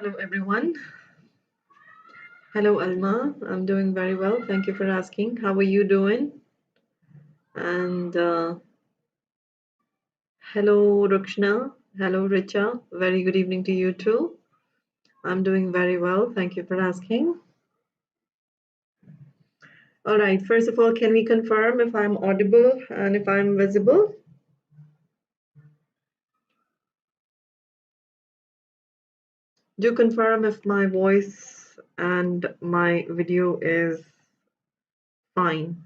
Hello, everyone. Hello, Alma. I'm doing very well. Thank you for asking. How are you doing? And hello, Rukshna. Hello, Richa. Very good evening to you too. I'm doing very well. Thank you for asking. All right. First of all, can we confirm if I'm audible and if I'm visible? Do confirm if my voice and my video is fine.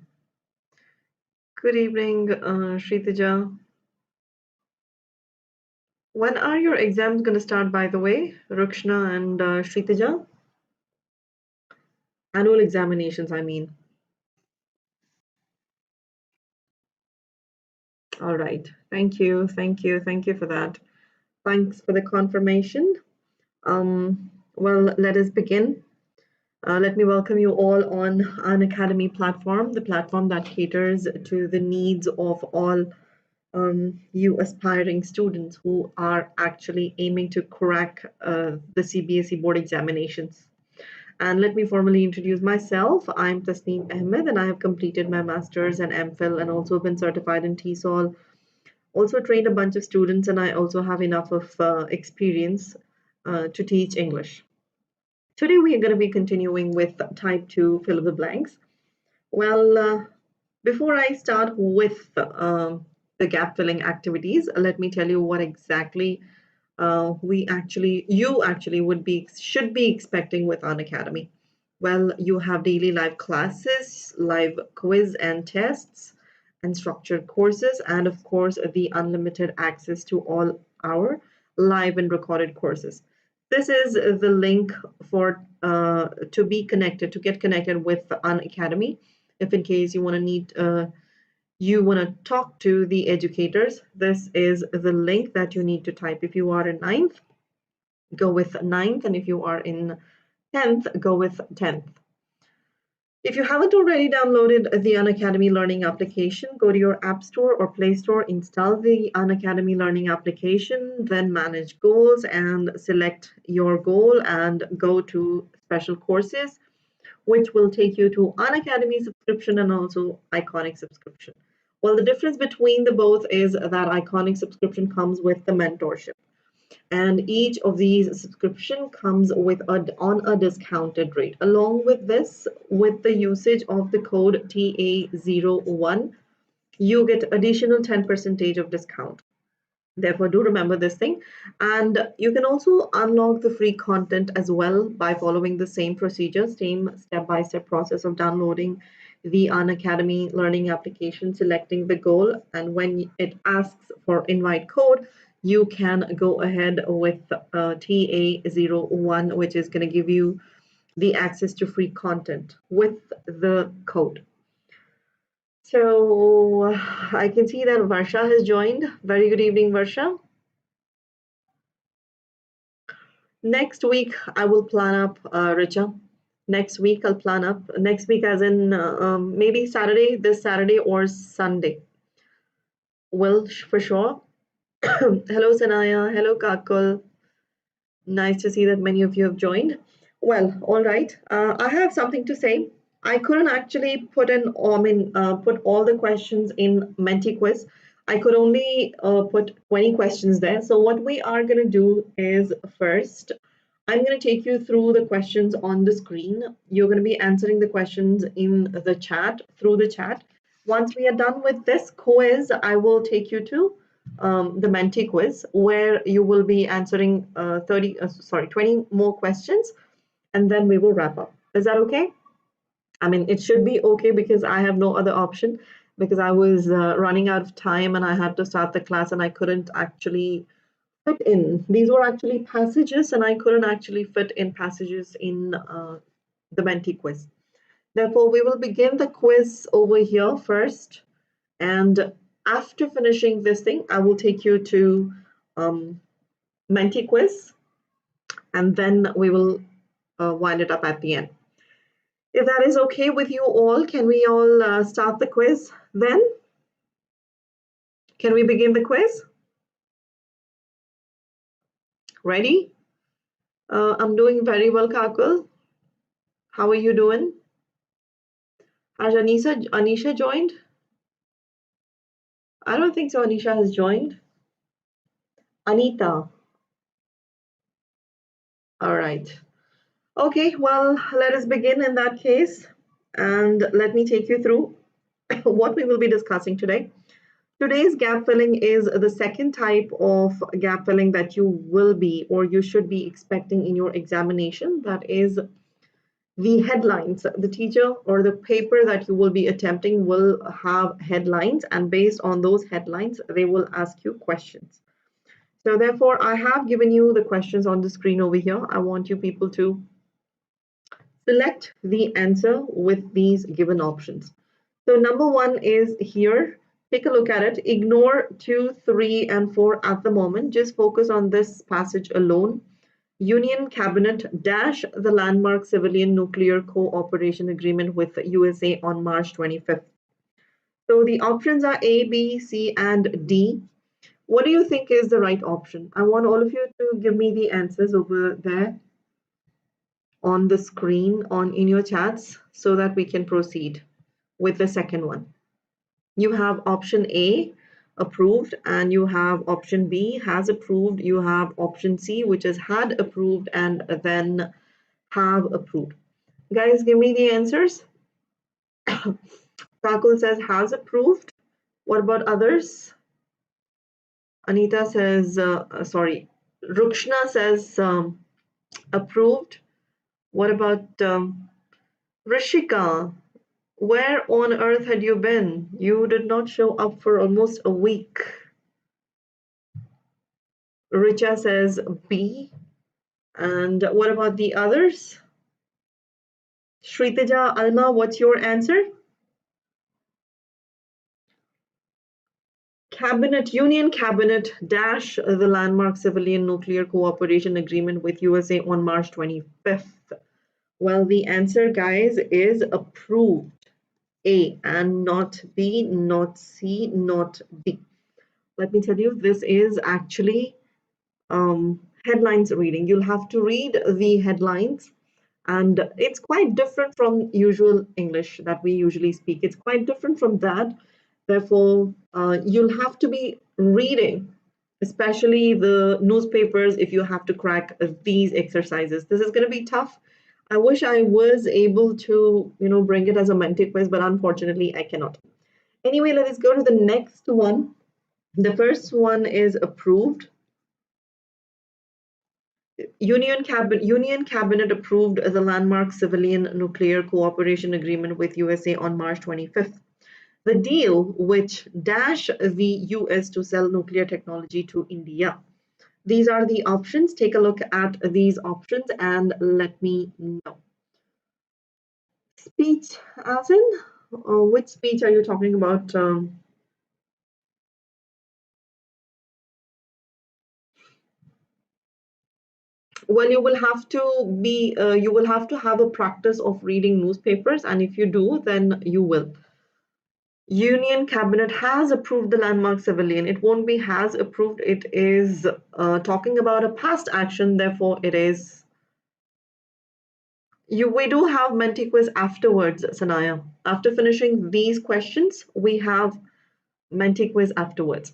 Good evening, Shritaja. When are your exams going to start, by the way, Rukshna and Shritaja? Annual examinations, I mean. All right. Thank you. Thank you. Thank you for that. Thanks for the confirmation. Well, let us begin. Let me welcome you all on Unacademy platform, the platform that caters to the needs of all you aspiring students who are actually aiming to crack the CBSE board examinations. And let me formally introduce myself. I'm Tasneem Ahmed, and I have completed my master's and MPhil and also been certified in TESOL. Also trained a bunch of students, and I also have enough of experience to teach English. Today, we are going to be continuing with type 2 fill in the blanks. Well, before I start with the gap filling activities, let me tell you what exactly you actually should be expecting with Unacademy. Well, you have daily live classes, live quiz and tests, and structured courses, and of course, the unlimited access to all our live and recorded courses. This is the link for to be connected, to get connected with Unacademy. If in case you want to talk to the educators, this is the link that you need to type. If you are in 9th, go with 9th, and if you are in 10th, go with 10th. If you haven't already downloaded the Unacademy Learning application, go to your App Store or Play Store, install the Unacademy Learning application, then manage goals and select your goal and go to special courses, which will take you to Unacademy subscription and also Iconic subscription. Well, the difference between the both is that Iconic subscription comes with the mentorship. And each of these subscription comes with on a discounted rate. Along with this, with the usage of the code TA01, you get additional 10% of discount. Therefore, do remember this thing. And you can also unlock the free content as well by following the same procedure, same step-by-step process of downloading the Unacademy Learning application, selecting the goal, and when it asks for invite code, you can go ahead with TA01, which is going to give you the access to free content with the code. So I can see that Varsha has joined. Very good evening, Varsha. Next week, I will plan up, Richa. Next week, I'll plan up. Next week, as in maybe Saturday, this Saturday or Sunday. Well, for sure. Hello, Sanaya. Hello, Kakul. Nice to see that many of you have joined. Well, all right. I have something to say. I couldn't actually put all the questions in Menti quiz. I could only put 20 questions there. So what we are going to do is first, I'm going to take you through the questions on the screen. You're going to be answering the questions in the chat, through the chat. Once we are done with this quiz, I will take you to the Menti quiz, where you will be answering 20 more questions, and then we will wrap up. Is that okay? I mean, it should be okay because I have no other option, because I was running out of time and I had to start the class and I couldn't actually fit in. These were actually passages and I couldn't actually fit in passages in the Menti quiz. Therefore, we will begin the quiz over here first, and after finishing this thing, I will take you to Menti quiz, and then we will wind it up at the end. If that is okay with you all, can we all start the quiz then? Can we begin the quiz? Ready? I'm doing very well, Kakul. How are you doing? Has Anisha joined? I don't think so. Anisha has joined. Anita. All right. Okay, well, let us begin in that case. And let me take you through what we will be discussing today. Today's gap filling is the second type of gap filling that you will be or you should be expecting in your examination. That is the headlines. The teacher or the paper that you will be attempting will have headlines, and based on those headlines, they will ask you questions. So therefore, I have given you the questions on the screen over here. I want you people to select the answer with these given options. So number one is here. Take a look at it. Ignore 2, 3, and 4 at the moment. Just focus on this passage alone. Union Cabinet dash the landmark civilian nuclear cooperation agreement with the USA on March 25th. So the options are A, B, C, and D. What do you think is the right option? I want all of you to give me the answers over there on the screen in your chats so that we can proceed with the second one. You have option A, approved, and you have option B, has approved. You have option C, which is had approved, and then have approved. Guys, give me the answers. Kakul says has approved. What about others? Anita says, Rukshna says approved. What about Rishika? Where on earth had you been? You did not show up for almost a week. Richa says B. And what about the others? Shritaja, Alma, what's your answer? Union Cabinet dash the landmark civilian nuclear cooperation agreement with USA on March 25th. Well, the answer, guys, is approved. A, and not B, not C, not D. Let me tell you, this is actually headlines reading. You'll have to read the headlines, and it's quite different from usual English that we usually speak. It's quite different from that. Therefore, you'll have to be reading, especially the newspapers, if you have to crack these exercises. This is going to be tough. I wish I was able to, bring it as a Menti quiz, but unfortunately, I cannot. Anyway, let us go to the next one. The first one is approved. Union Cabinet approved the landmark civilian nuclear cooperation agreement with USA on March 25th. The deal which dash the US to sell nuclear technology to India. These are the options. Take a look at these options and let me know. Speech, as in, which speech are you talking about? Well, you will have to have a practice of reading newspapers, and if you do, then you will. Union Cabinet has approved the landmark civilian. It won't be has approved. It is talking about a past action. Therefore, it is. We do have Menti quiz afterwards, Sanaya. After finishing these questions, we have Menti quiz afterwards.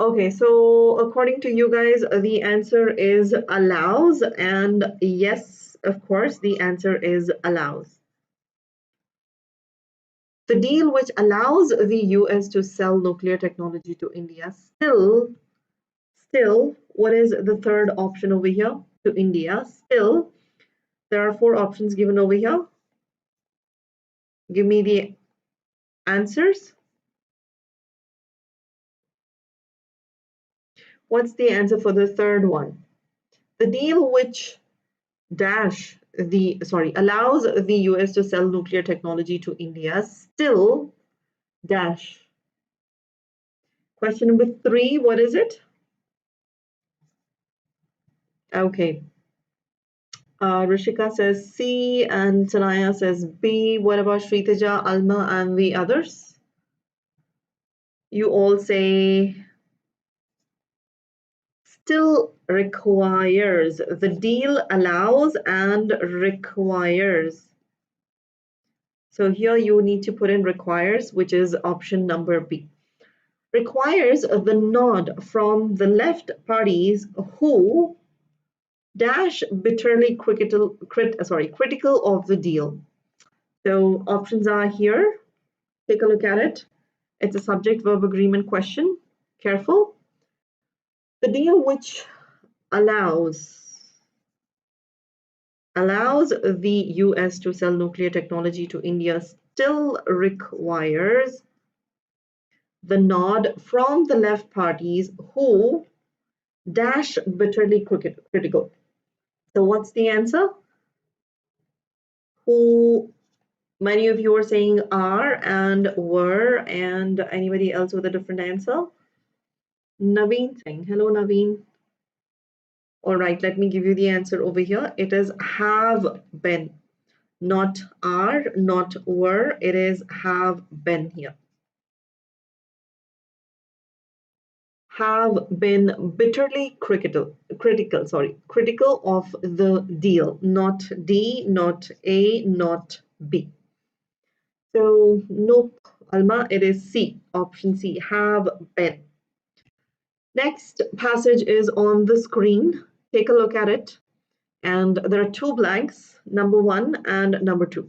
Okay, so according to you guys, the answer is allows, and yes, of course, the answer is allows. The deal which allows the US to sell nuclear technology to India still, what is the third option over here? To India. Still, there are 4 options given over here. Give me the answers. What's the answer for the third one? The deal which allows the US to sell nuclear technology to India still dash. Question number 3, what is it? Okay. Rishika says C and Sanaya says B. What about Shritaja, Alma, and the others? You all say still requires. The deal allows and requires. So here you need to put in requires, which is option number B. Requires the nod from the left parties who dash bitterly critical of the deal. So options are here. Take a look at it. It's a subject verb agreement question. Careful. The deal which allows the US to sell nuclear technology to India still requires the nod from the left parties who dash bitterly critical. So what's the answer? Who? Many of you are saying are and were, and anybody else with a different answer? Naveen Singh. Hello, Naveen. All right, let me give you the answer over here. It is have been, not are, not were. It is have been here. Have been bitterly critical of the deal, not D, not A, not B. So nope, Alma, it is C, option C, have been. Next passage is on the screen. Take a look at it. And there are two blanks, number 1 and number 2.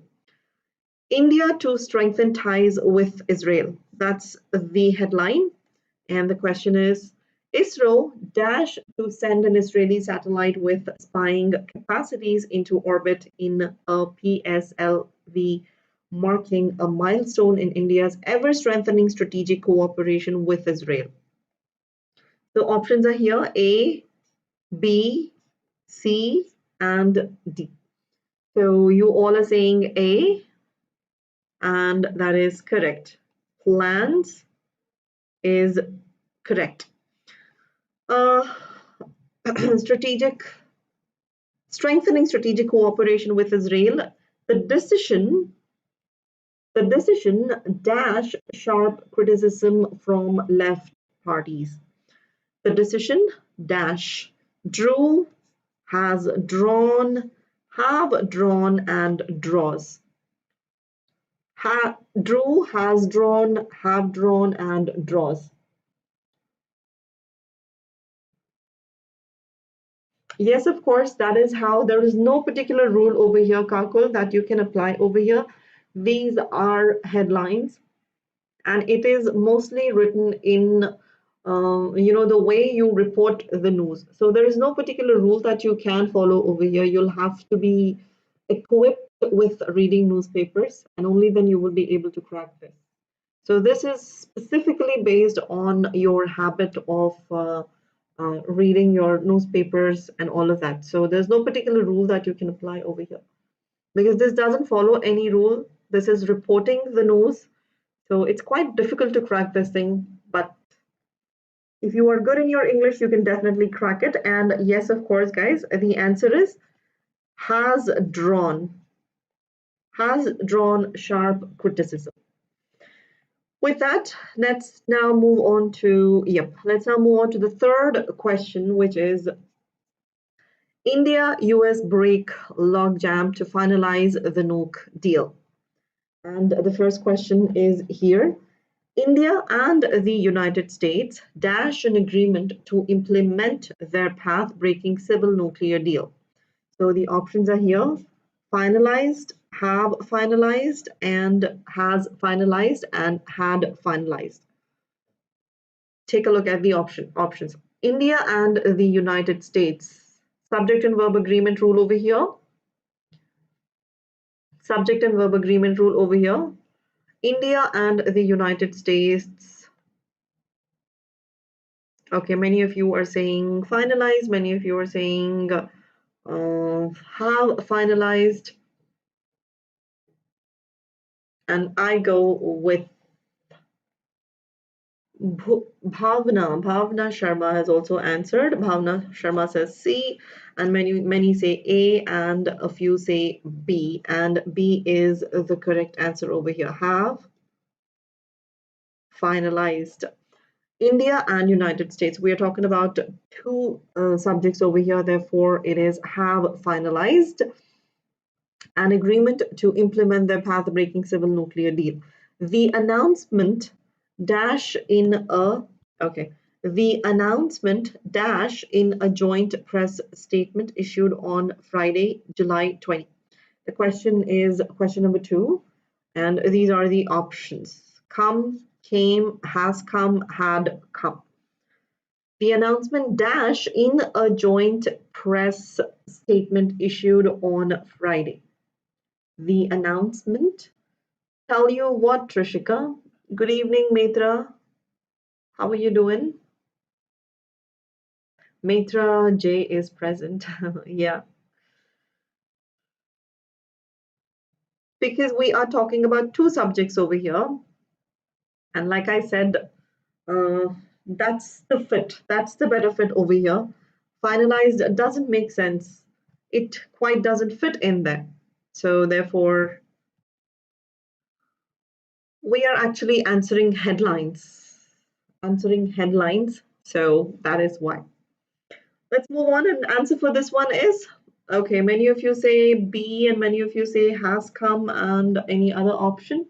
India to strengthen ties with Israel. That's the headline. And the question is, ISRO dash to send an Israeli satellite with spying capacities into orbit in a PSLV, marking a milestone in India's ever-strengthening strategic cooperation with Israel. The options are here, A, B, C, and D. So you all are saying A, and that is correct. Plans is correct. Strengthening strategic cooperation with Israel. The decision dash sharp criticism from left parties. The decision dash drew, has drawn, have drawn, and draws. Drew, has drawn, have drawn, and draws. Yes, of course, that is how. There is no particular rule over here, Kakul, that you can apply over here. These are headlines, and it is mostly written in the way you report the news. So there is no particular rule that you can follow over here. You'll have to be equipped with reading newspapers, and only then you will be able to crack this. So this is specifically based on your habit of reading your newspapers and all of that. So there's no particular rule that you can apply over here, because this doesn't follow any rule. This is reporting the news. So it's quite difficult to crack this thing, but if you are good in your English, you can definitely crack it. And yes, of course, guys, the answer is has drawn sharp criticism. With that, let's now move on to the third question, which is India-US break logjam to finalize the nuke deal. And the first question is here. India and the United States dash an agreement to implement their path-breaking civil nuclear deal. So the options are here: finalized, have finalized, and has finalized, and had finalized. Take a look at the options. India and the United States. Subject and verb agreement rule over here. Subject and verb agreement rule over here. India and the United States. Okay, many of you are saying finalized, many of you are saying have finalized, and I go with Bhavna. Bhavna Sharma has also answered. Bhavna Sharma says C, and many say A, and a few say B, and B is the correct answer over here. Have finalized. India and United States. We are talking about two subjects over here. Therefore, it is have finalized an agreement to implement their path-breaking civil nuclear deal. The announcement dash in a okay. The announcement dash in a joint press statement issued on Friday, July 20. The question is question number 2, and these are the options. Come, came, has come, had come. The announcement dash in a joint press statement issued on Friday. The announcement. Tell you what, Trishika. Good evening, Mitra. How are you doing? Mitra J is present. Yeah. Because we are talking about two subjects over here. And like I said, that's the fit. That's the better fit over here. Finalized doesn't make sense. It quite doesn't fit in there. So therefore, we are actually answering headlines. Answering headlines. So that is why. Let's move on, and answer for this one is okay. Many of you say B, and many of you say has come, and any other option.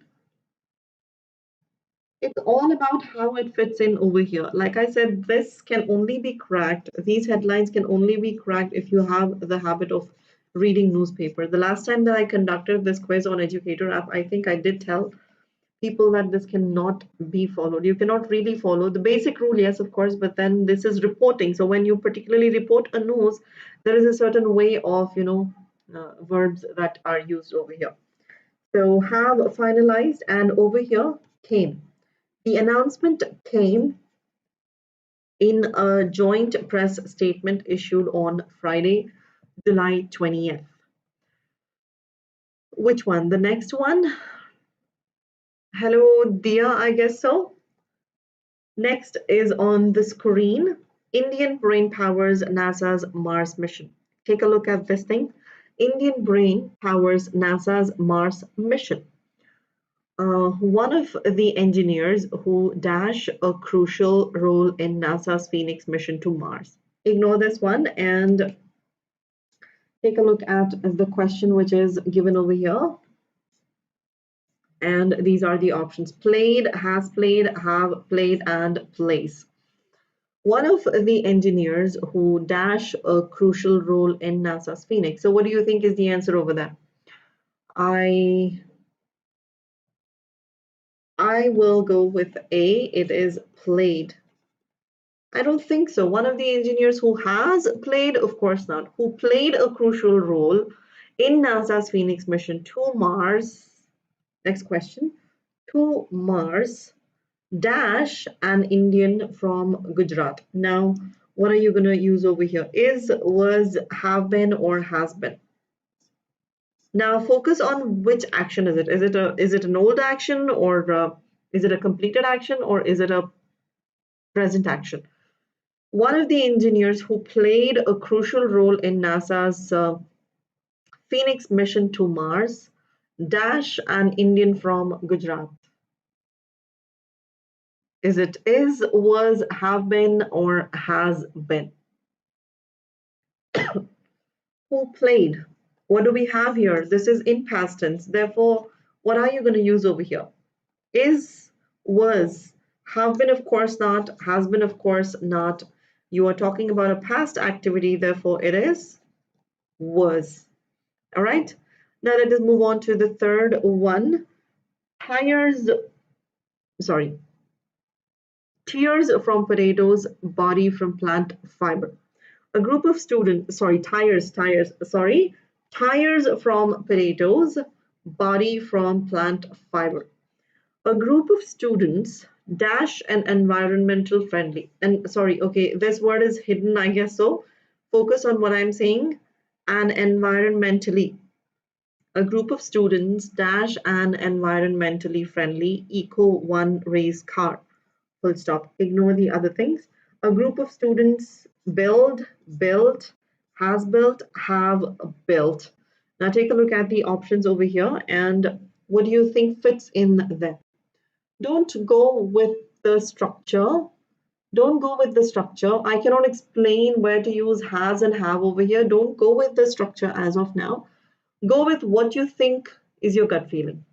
It's all about how it fits in over here. Like I said, this can only be cracked. These headlines can only be cracked if you have the habit of reading newspaper. The last time that I conducted this quiz on Educator app, I think I did tell people that this cannot be followed. You cannot really follow the basic rule, yes, of course, but then this is reporting. So when you particularly report a news, there is a certain way of, verbs that are used over here. So have finalized, and over here came. The announcement came in a joint press statement issued on Friday, July 20th. Which one? The next one? Hello, Dia, I guess so. Next is on the screen, Indian brain powers NASA's Mars mission. Take a look at this thing. Indian brain powers NASA's Mars mission. One of the engineers who dash a crucial role in NASA's Phoenix mission to Mars. Ignore this one and take a look at the question which is given over here. And these are the options: played, has played, have played, and plays. One of the engineers who dash a crucial role in NASA's Phoenix. So what do you think is the answer over there? I will go with A. It is played. I don't think so. One of the engineers who has played, of course not, who played a crucial role in NASA's Phoenix mission to Mars. Next question. To Mars dash an Indian from Gujarat. Now, what are you going to use over here? Is, was, have been, or has been? Now focus on which action is it. Is it an old action, or is it a completed action, or is it a present action? One of the engineers who played a crucial role in NASA's Phoenix mission to Mars dash an Indian from Gujarat. Is it is, was, have been, or has been? Who played? What do we have here? This is in past tense. Therefore, what are you going to use over here? Is, was, have been, of course not, has been, of course not. You are talking about a past activity, therefore it is was. All right. Now let us move on to the third one. Tears from potatoes, body from plant fiber. A group of students, tires from potatoes, body from plant fiber. A group of students dash an environmental friendly, and this word is hidden, I guess so. Focus on what I'm saying. An environmentally. A group of students dash an environmentally friendly eco one race car. Full stop. Ignore the other things. A group of students build, built, has built, have built. Now take a look at the options over here, and what do you think fits in there? Don't go with the structure. Don't go with the structure. I cannot explain where to use has and have over here. Don't go with the structure as of now. Go with what you think is your gut feeling.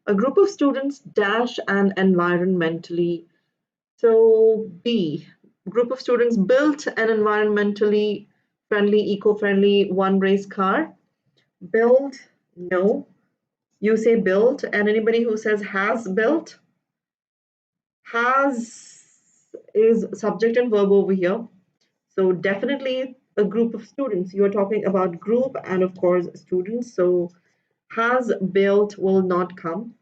A group of students dash and environmentally. So B, group of students built an environmentally friendly, eco-friendly one-race car. Build, no. You say built, and anybody who says has built, has is subject and verb over here. So definitely a group of students. You are talking about group and of course students. So has built will not come.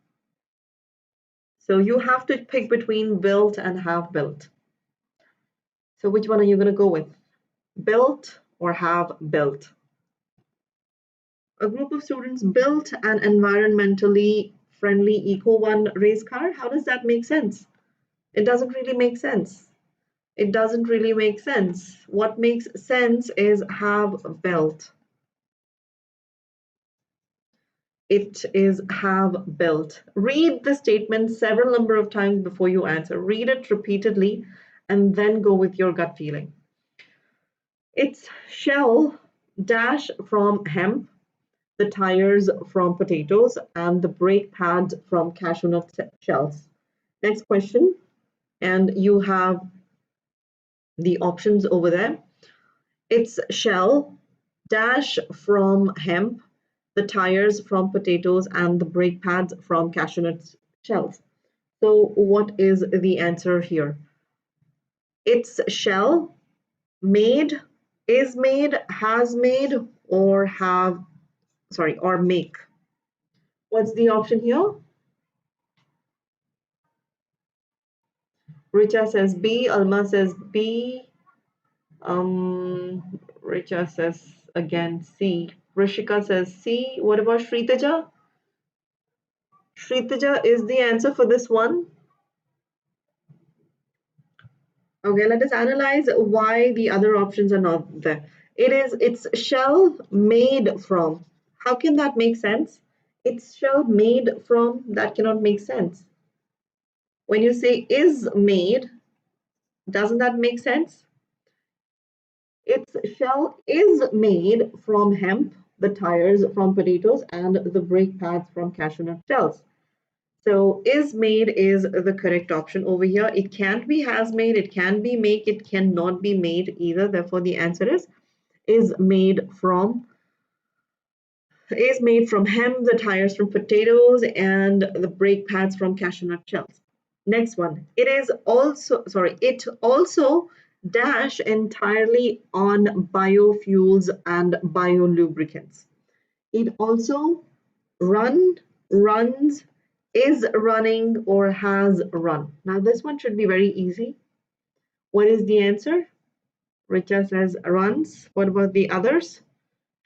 So you have to pick between built and have built. So which one are you going to go with? Built or have built? A group of students built an environmentally friendly eco one race car. How does that make sense? It doesn't really make sense. It doesn't really make sense. What makes sense is have built. It is have built. Read the statement several number of times before you answer. Read it repeatedly and then go with your gut feeling. It's shell dash from hemp, the tires from potatoes, and the brake pads from cashew nut shells. Next question, and you have the options over there. It's shell dash from hemp, the tires from potatoes, and the brake pads from cashew nut shells. So what is the answer here? It's shell, made, is made, has made, or have, sorry, or make. What's the option here? Richa says B, Alma says B, Richa says again C, Rishika says C. What about Shritaja? Shritaja is the answer for this one. Okay, let us analyze why the other options are not there. It's shell made from. How can that make sense? It's shell made from, that cannot make sense. When you say is made, doesn't that make sense? Its shell is made from hemp, the tires from potatoes, and the brake pads from cashew nut shells. So is made is the correct option over here. It can't be has made, it can be make, it cannot be made either. Therefore, the answer is made from hemp, the tires from potatoes, and the brake pads from cashew nut shells. Next one. It also dash entirely on biofuels and biolubricants. It also runs, is running, or has run. Now this one should be very easy. What is the answer? Richa says runs. What about the others?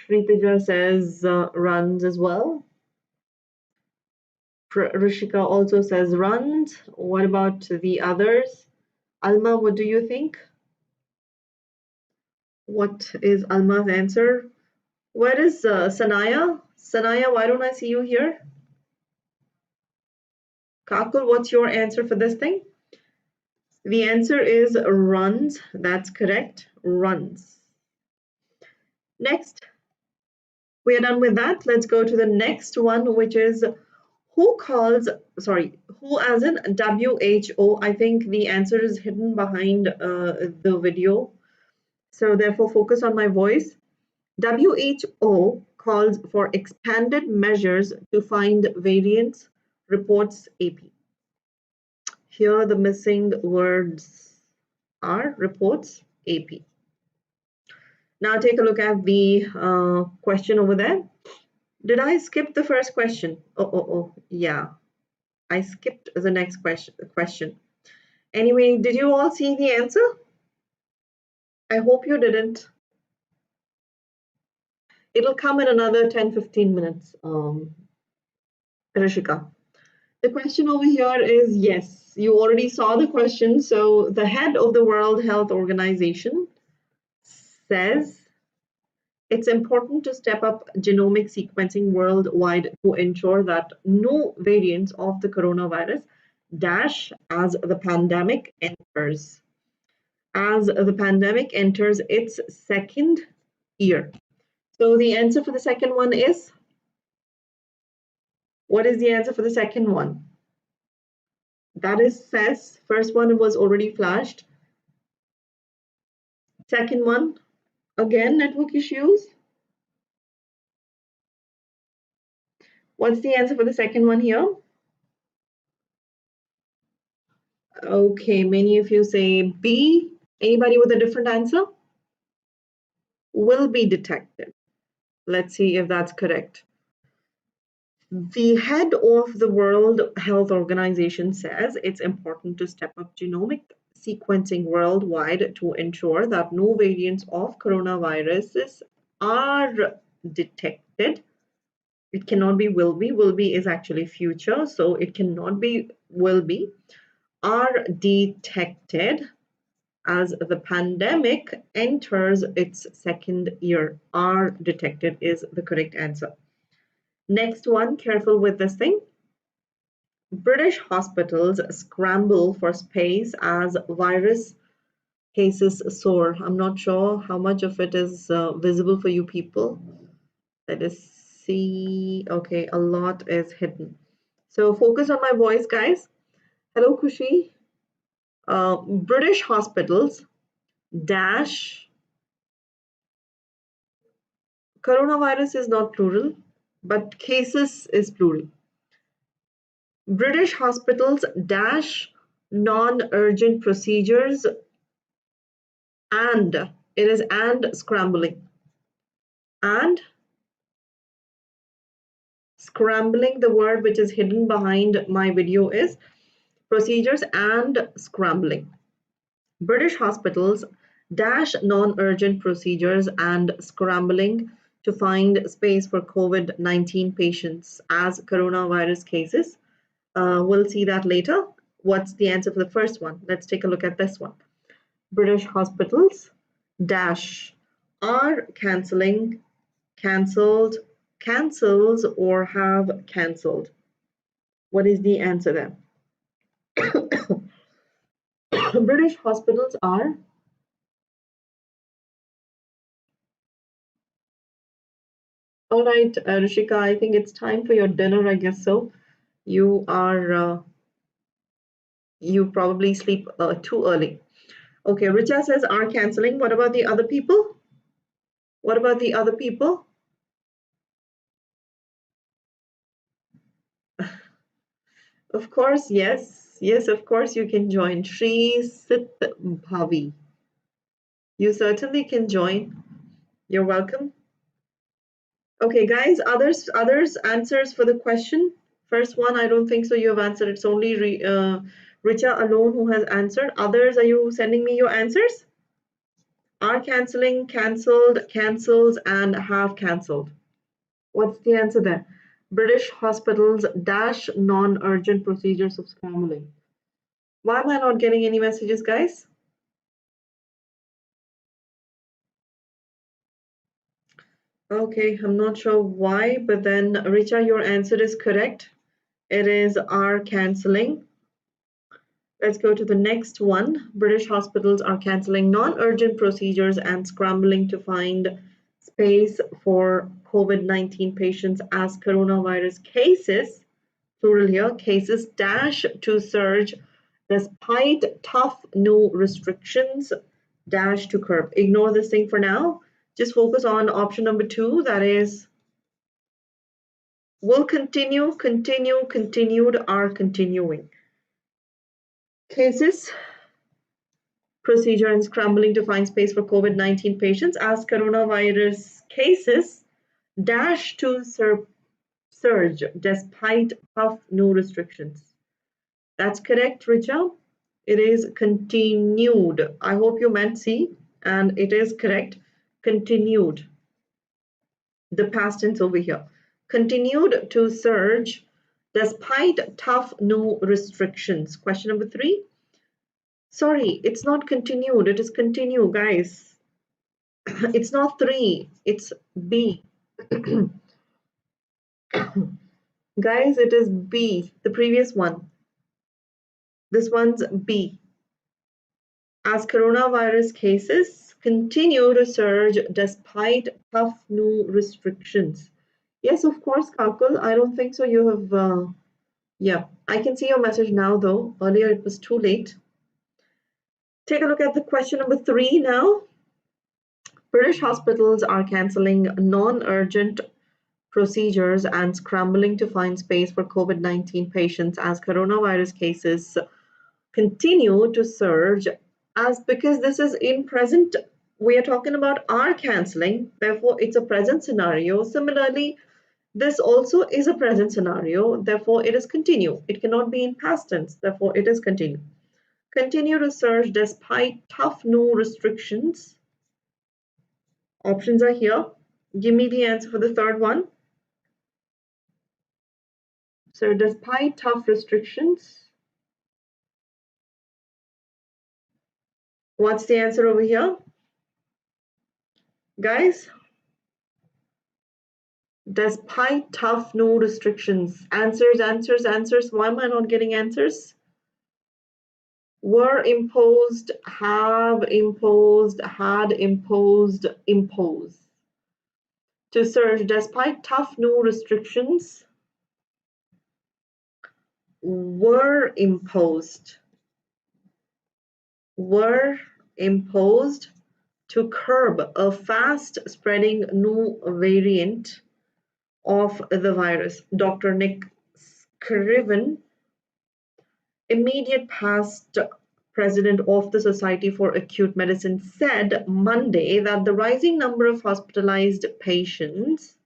Shritaja says runs as well. Rishika also says runs. What about the others? Alma, what do you think? What is Alma's answer? Where is Sanaya? Sanaya, why don't I see you here? Kakul, what's your answer for this thing? The answer is runs. That's correct. Runs. Next, we are done with that. Let's go to the next one, which is who as in WHO. I think the answer is hidden behind the video. So therefore, focus on my voice. WHO calls for expanded measures to find variants, reports AP. Here the missing words are reports AP. Now take a look at the question over there. Did I skip the first question? Oh, yeah. I skipped the next question. Anyway, did you all see the answer? I hope you didn't. It'll come in another 10-15 minutes, Rishika. The question over here is, yes, you already saw the question. So the head of the World Health Organization says it's important to step up genomic sequencing worldwide to ensure that no variants of the coronavirus dash as the pandemic enters. As the pandemic enters its second year. So the answer for the second one is, what is the answer for the second one? That is says, first one was already flashed. Second one, again, network issues. What's the answer for the second one here? Okay, many of you say B. Anybody with a different answer? Will be detected. Let's see if that's correct. The head of the World Health Organization says it's important to step up genomic sequencing worldwide to ensure that no variants of coronaviruses are detected. It cannot be will be. Will be is actually future, so it cannot be will be. Are detected as the pandemic enters its second year. Are detected is the correct answer. Next one, careful with this thing. British hospitals scramble for space as virus cases soar. I'm not sure how much of it is visible for you people. Let us see. Okay, a lot is hidden. So focus on my voice, guys. Hello, Kushi. British hospitals dash coronavirus is not plural, but cases is plural. British hospitals dash non-urgent procedures and it is and scrambling. And scrambling, the word which is hidden behind my video is procedures and scrambling. British hospitals dash non-urgent procedures and scrambling to find space for COVID-19 patients as coronavirus cases. We'll see that later. What's the answer for the first one? Let's take a look at this one. British hospitals dash are cancelling, cancelled, cancels, or have cancelled. What is the answer then? British hospitals are all right, Rishika. I think it's time for your dinner. I guess so. You are you probably sleep too early. Okay, Richa says are cancelling. What about the other people? What about the other people? Of course, yes. Yes, of course you can join. Shri Sit Bhavi. You certainly can join. You're welcome. Okay, guys, others answers for the question. First one, I don't think so you have answered. It's only Richa alone who has answered. Others, are you sending me your answers? Are cancelling, cancelled, cancels, and have cancelled. What's the answer there? British hospitals dash non-urgent procedures of scrambling. Why am I not getting any messages, guys? Okay, I'm not sure why, but then Richa, your answer is correct. It is are cancelling. Let's go to the next one. British hospitals are cancelling non-urgent procedures and scrambling to find space for COVID-19 patients as coronavirus cases, plural here, cases dash to surge despite tough new restrictions dash to curb. Ignore this thing for now. Just focus on option number 2, that is will continue, continue, continued, are continuing. Cases, procedure, and scrambling to find space for COVID-19 patients as coronavirus cases dash to surge despite tough new restrictions. That's correct, Richa. It is continued. I hope you meant C, and it is correct. Continued. The past tense over here. Continued to surge despite tough new restrictions. Question number 3. Sorry, it's not continued. It is continue, guys. It's not 3. It's B. Guys, it is B, the previous one. This one's B. As coronavirus cases continue to surge despite tough new restrictions. Yes, of course, Kakul. I don't think so. You have, yeah, I can see your message now, though. Earlier it was too late. Take a look at the question number 3 now. British hospitals are cancelling non-urgent procedures and scrambling to find space for COVID-19 patients as coronavirus cases continue to surge. As because this is in present, we are talking about are cancelling, therefore it's a present scenario. Similarly, this also is a present scenario, therefore it is continue. It cannot be in past tense, therefore it is continue. Continue to surge despite tough new restrictions. Options are here. Give me the answer for the third one. So despite tough restrictions, what's the answer over here? Guys, despite tough new restrictions. Answers, answers, answers. Why am I not getting answers? Were imposed, have imposed, had imposed, impose. To surge despite tough new restrictions. Were imposed. Were imposed to curb a fast spreading new variant of the virus. Dr. Nick Scriven, immediate past president of the Society for Acute Medicine, said Monday that the rising number of hospitalized patients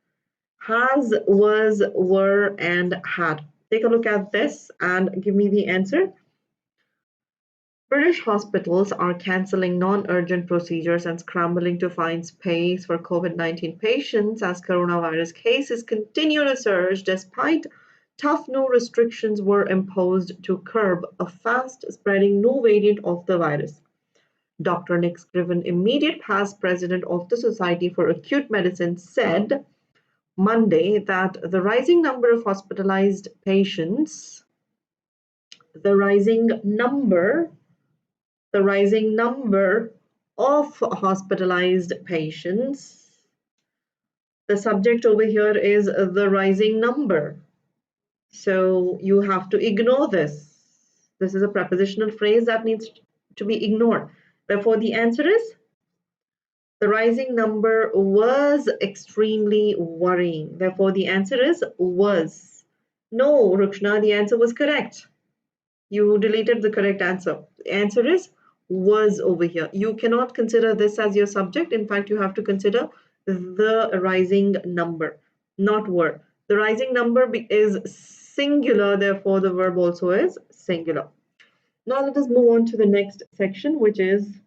has, was, were, and had. Take a look at this and give me the answer. British hospitals are cancelling non-urgent procedures and scrambling to find space for COVID-19 patients as coronavirus cases continue to surge despite tough new restrictions were imposed to curb a fast-spreading new variant of the virus. Dr. Nick Scriven, immediate past president of the Society for Acute Medicine, said Monday that the rising number of hospitalized patients, the rising number of hospitalized patients. The subject over here is the rising number. So you have to ignore this. This is a prepositional phrase that needs to be ignored. Therefore, the answer is the rising number was extremely worrying. Therefore, the answer is was. No, Rukshna, the answer was correct. You deleted the correct answer. The answer is was over here. You cannot consider this as your subject. In fact, you have to consider the rising number, not were. The rising number is singular, therefore the verb also is singular. Now let us move on to the next section, which is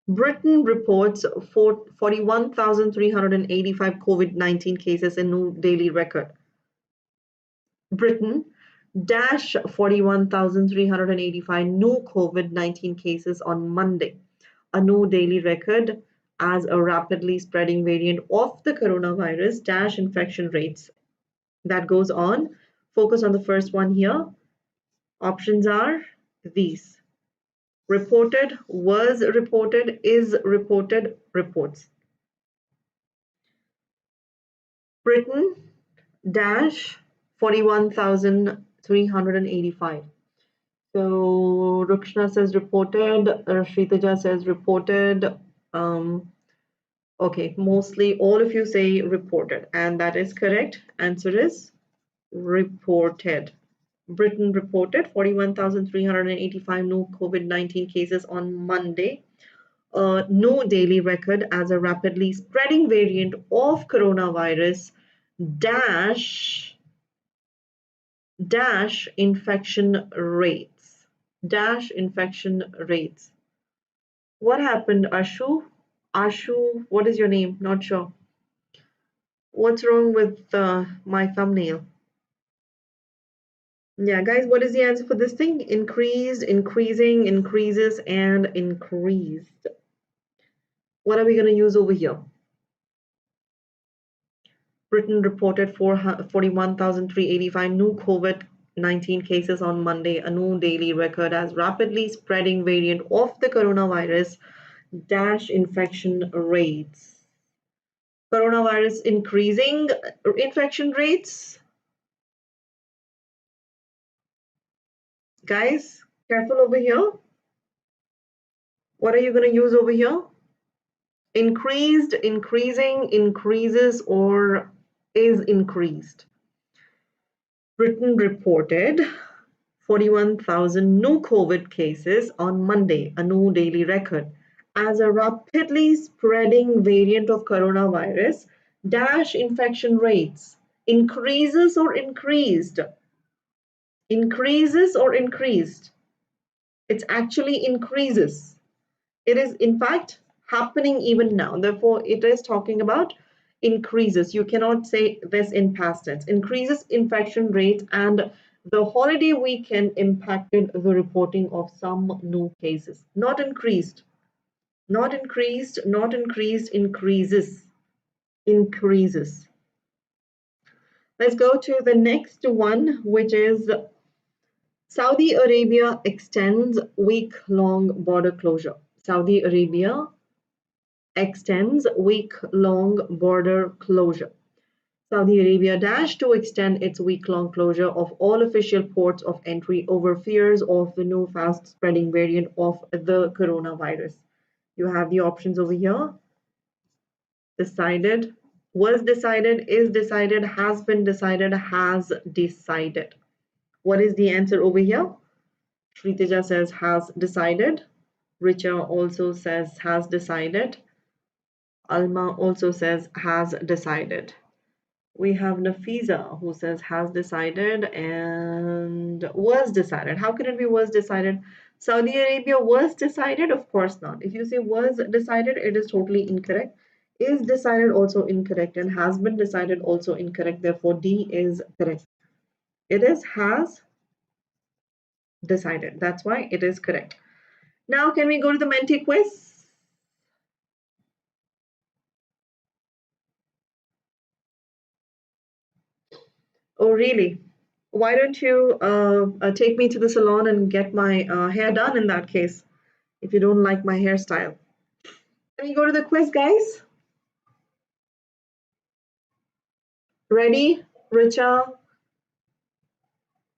Britain reports 41,385 COVID-19 cases, a new daily record. Britain dash 41,385 new COVID-19 cases on Monday, a new daily record as a rapidly spreading variant of the coronavirus dash infection rates. That goes on. Focus on the first one here. Options are these. Reported, was reported, is reported, reports. Britain dash 41,385. So Rukshna says reported, Shritaja says reported. Okay, mostly all of you say reported, and that is correct. Answer is reported. Britain reported 41,385 new COVID-19 cases on Monday, a new daily record as a rapidly spreading variant of coronavirus dash infection rates. Dash infection rates. What happened, Ashu? Ashu, what is your name? Not sure. What's wrong with my thumbnail? Yeah, guys, what is the answer for this thing? Increased, increasing, increases, and increased. What are we going to use over here? Britain reported 41,385 new COVID 19 cases on Monday, a new daily record as rapidly spreading variant of the coronavirus dash infection rates. Coronavirus increasing infection rates. Guys, careful over here. What are you going to use over here? Increased, increasing, increases, or is increased. Britain reported 41,000 new COVID cases on Monday, a new daily record, as a rapidly spreading variant of coronavirus dash infection rates increases or increased. Increases or increased. It's actually increases. It is in fact happening even now. Therefore, it is talking about increases. You cannot say this in past tense. Increases infection rate, and the holiday weekend impacted the reporting of some new cases. Not increased. Not increased, not increased, increases. Increases. Let's go to the next one, which is Saudi Arabia extends week-long border closure. Saudi Arabia extends week-long border closure. Saudi Arabia dashed to extend its week-long closure of all official ports of entry over fears of the new fast-spreading variant of the coronavirus. You have the options over here. Decided, was decided, is decided, has been decided, has decided. What is the answer over here? Shriteja says has decided. Richa also says has decided. Alma also says has decided. We have Nafiza who says has decided and was decided. How can it be was decided? Saudi Arabia was decided? Of course not. If you say was decided, it is totally incorrect. Is decided also incorrect, and has been decided also incorrect. Therefore, D is correct. It is has decided. That's why it is correct. Now, can we go to the Menti quiz? Oh, really? Why don't you take me to the salon and get my hair done in that case, if you don't like my hairstyle? Can we go to the quiz, guys? Ready, Richa?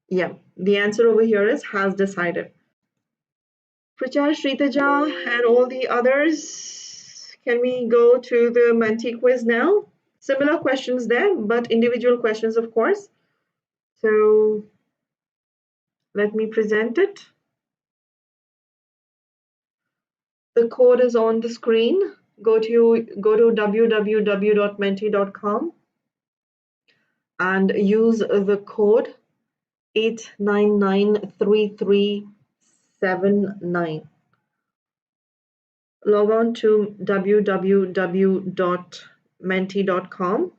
Yeah, the answer over here is has decided. Richa, Shritaja, and all the others, can we go to the Menti quiz now? Similar questions there, but individual questions, of course. So let me present it. The code is on the screen. Go to www.menti.com and use the code 8993379. Log on to www.menti.com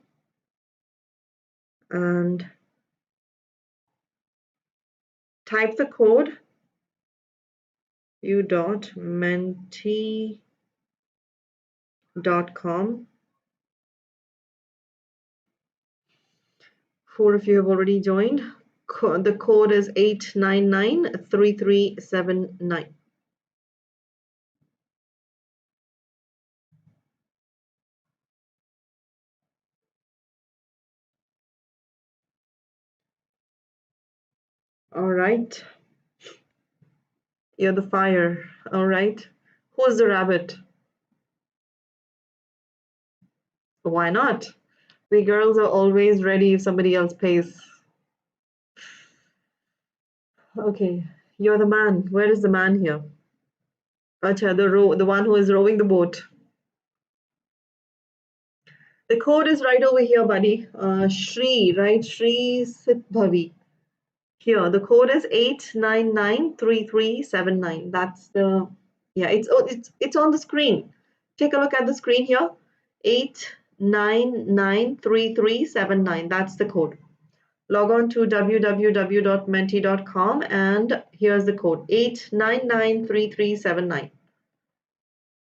and type the code u.menti.com. 4 of you have already joined. The code is 8993379. All right. You're the fire. All right. Who's the rabbit? Why not? We girls are always ready if somebody else pays. Okay. You're the man. Where is the man here? Acha, the one who is rowing the boat. The code is right over here, buddy. Shri, right? Shri Sitbhavi. Here, the code is 8993379. That's the, yeah, it's on the screen. Take a look at the screen here. 8993379. That's the code. Log on to www.menti.com and here's the code 8993379.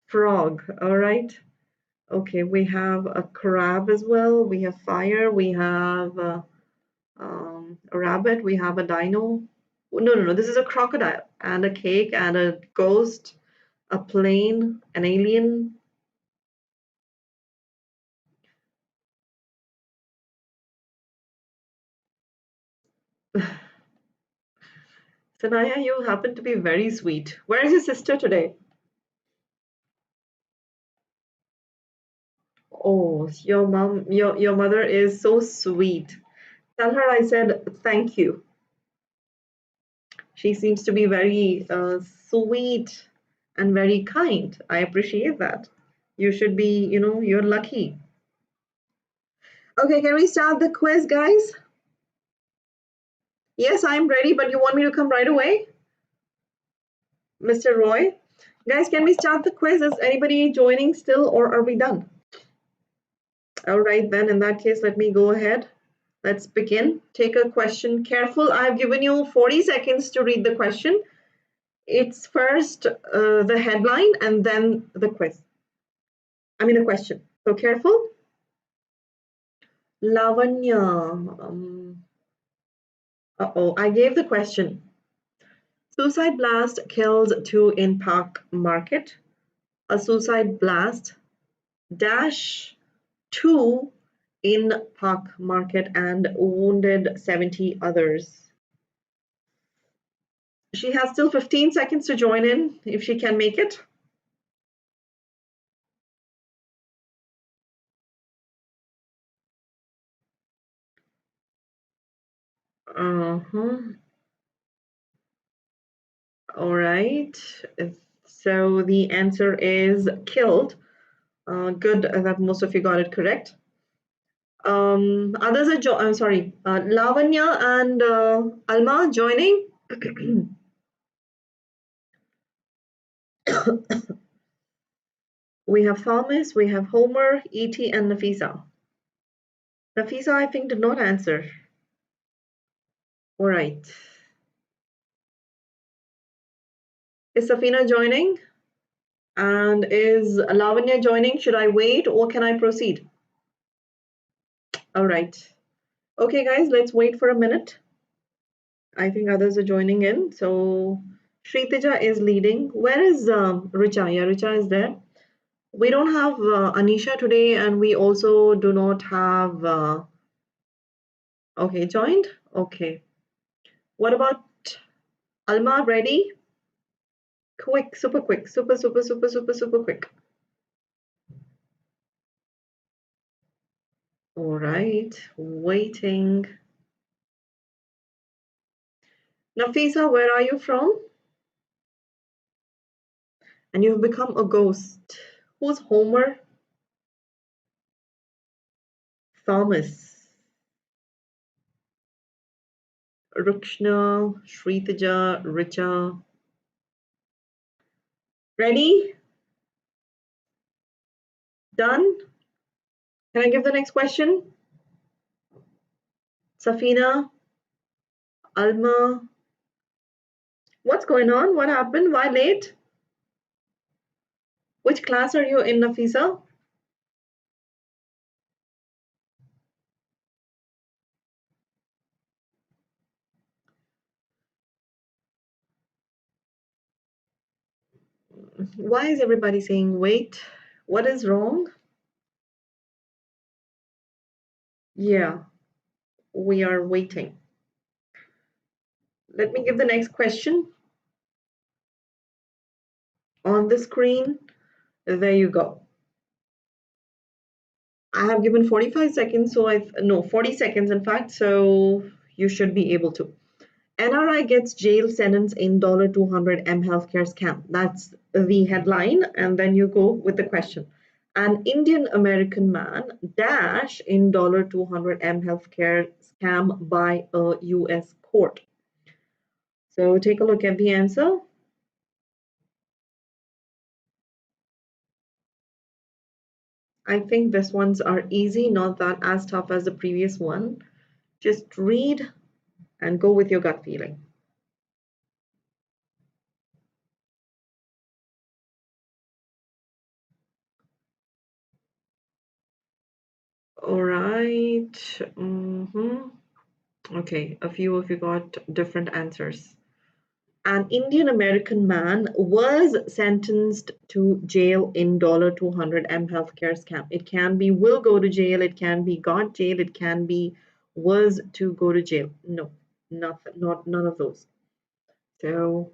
Frog, all right. Okay, we have a crab as well. We have fire. We have A rabbit, we have a dino. No, no, no, this is a crocodile and a cake and a ghost, a plane, an alien. Sanaya, you happen to be very sweet. Where is your sister today? Oh, your mother is so sweet. Tell her I said thank you. She seems to be very sweet and very kind. I appreciate that. You should be, you're lucky. Okay, can we start the quiz, guys? Yes, I'm ready, but you want me to come right away? Mr. Roy? Guys, can we start the quiz? Is anybody joining still, or are we done? All right, then in that case, let me go ahead. Let's begin. Take a question. Careful, I've given you 40 seconds to read the question. It's first the headline and then the quiz. I mean, a question. So careful. Lavanya. Uh-oh, I gave the question. Suicide blast kills 2 in Park Market. A suicide blast dash 2 in Park Market and wounded 70 others. She has still 15 seconds to join in if she can make it. Uh-huh. All right. So the answer is killed. Good that most of you got it correct. Others are I'm sorry, Lavanya and Alma joining. We have Thomas, we have Homer, E.T. and Nafisa. Nafisa, I think, did not answer. All right. Is Safina joining? And is Lavanya joining? Should I wait or can I proceed? All right. Okay, guys, let's wait for a minute. I think others are joining in. So Shriteja is leading. Where is Richa? Yeah, Richa is there. We don't have Anisha today, and we also do not have. Okay, joined. Okay. What about Alma? Ready? Quick, super quick, super, super, super, super, super quick. All right, waiting. Nafisa, where are you from? And you've become a ghost. Who's Homer? Thomas. Rukshna, Shritaja, Richa. Ready? Done? Can I give the next question? Safina, Alma. What's going on? What happened? Why late? Which class are you in, Nafisa? Why is everybody saying wait? What is wrong? Yeah, we are waiting. Let me give the next question on the screen. There you go. I have given 45 seconds, so no, 40 seconds in fact, so you should be able to. NRI gets jail sentence in $200 M healthcare scam. That's the headline, and then you go with the question. An Indian American man dash in $200 M healthcare scam by a US court. So take a look at the answer. I think this ones are easy, not that as tough as the previous one. Just read and go with your gut feeling. All right. Okay, a few of you got different answers. An Indian American man was sentenced to jail in $200 healthcare scam. It can be will go to jail, it can be got jail, it can be was to go to jail. No, not none of those. So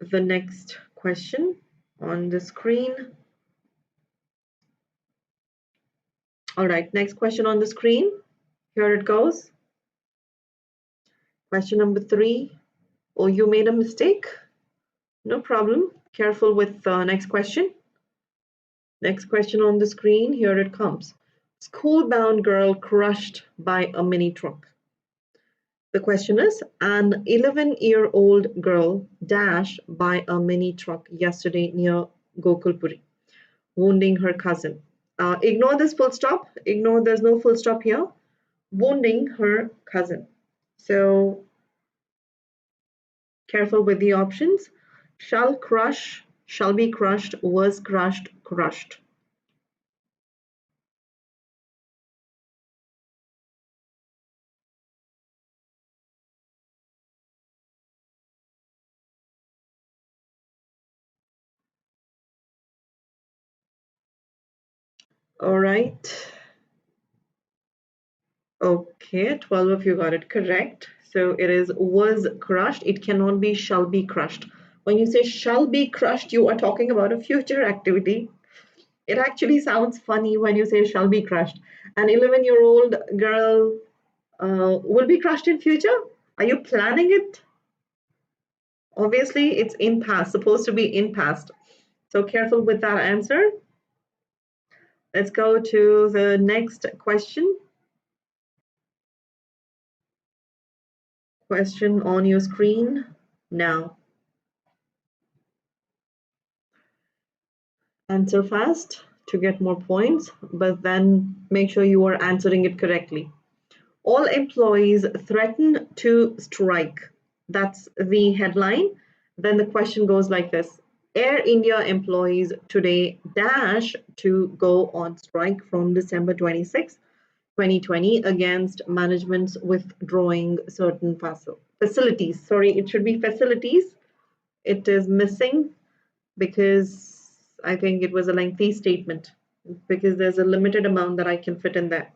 the next question on the screen. All right, next question on the screen. Here it goes. Question number 3. Oh, you made a mistake? No problem. Careful with the next question. Next question on the screen. Here it comes. School-bound girl crushed by a mini truck. The question is, an 11-year-old girl dashed by a mini truck yesterday near Gokulpuri, wounding her cousin. Ignore this full stop. Ignore, there's no full stop here. Wounding her cousin. So careful with the options. Shall crush, shall be crushed, was crushed, crushed. All right. Okay, 12 of you got it correct. So it is was crushed. It cannot be shall be crushed. When you say shall be crushed, you are talking about a future activity. It actually sounds funny when you say shall be crushed. An 11-year-old girl will be crushed in future? Are you planning it? Obviously, it's in past, supposed to be in past. So careful with that answer. Let's go to the next question. Question on your screen now. Answer fast to get more points, but then make sure you are answering it correctly. All employees threaten to strike. That's the headline. Then the question goes like this. Air India employees today dash to go on strike from December 26, 2020 against management's withdrawing certain facilities. Sorry, it should be facilities. It is missing because I think it was a lengthy statement because there's a limited amount that I can fit in there.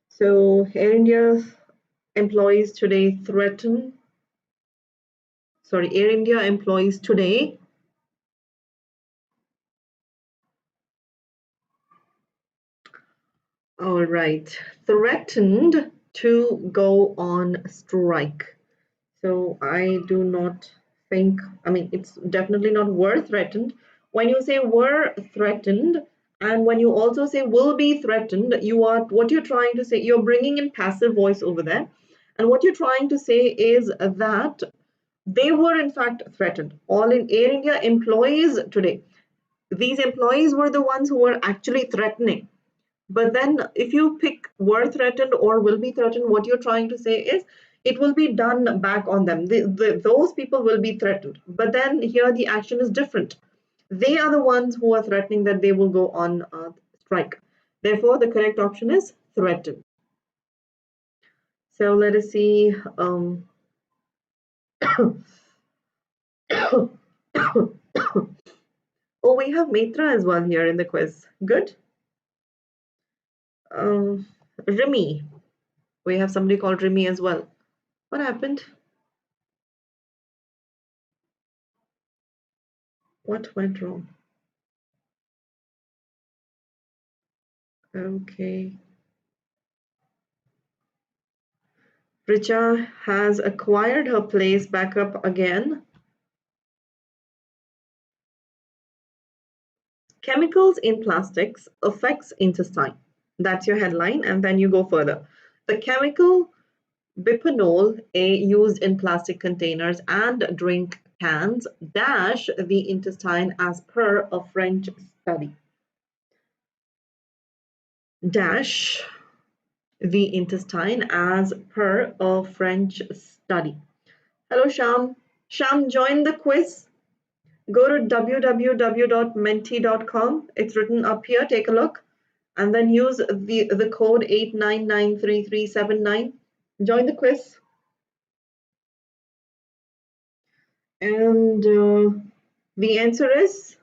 So Air India employees today Air India employees today all right, threatened to go on strike. So I do not think, I mean, it's definitely not were threatened. When you say were threatened, and when you also say will be threatened, what you're trying to say, you're bringing in passive voice over there. And what you're trying to say is that they were in fact threatened. All in Air India employees today, these employees were the ones who were actually threatening. But then if you pick were threatened or will be threatened, what you're trying to say is it will be done back on them. Those people will be threatened. But then here the action is different. They are the ones who are threatening that they will go on strike. Therefore, the correct option is threatened. So let us see. Oh, we have Mitra as well here in the quiz. Good. Rimi. We have somebody called Rimi as well. What happened? What went wrong? Okay. Richa has acquired her place back up again. Chemicals in plastics affects intestine. That's your headline, and then you go further. The chemical bipanol A used in plastic containers and drink cans dash the intestine as per a French study. Dash the intestine as per a French study. Hello, Sham. Sham, join the quiz. Go to www.menti.com. It's written up here. Take a look. And then use the code 8993379. Join the quiz. And the answer is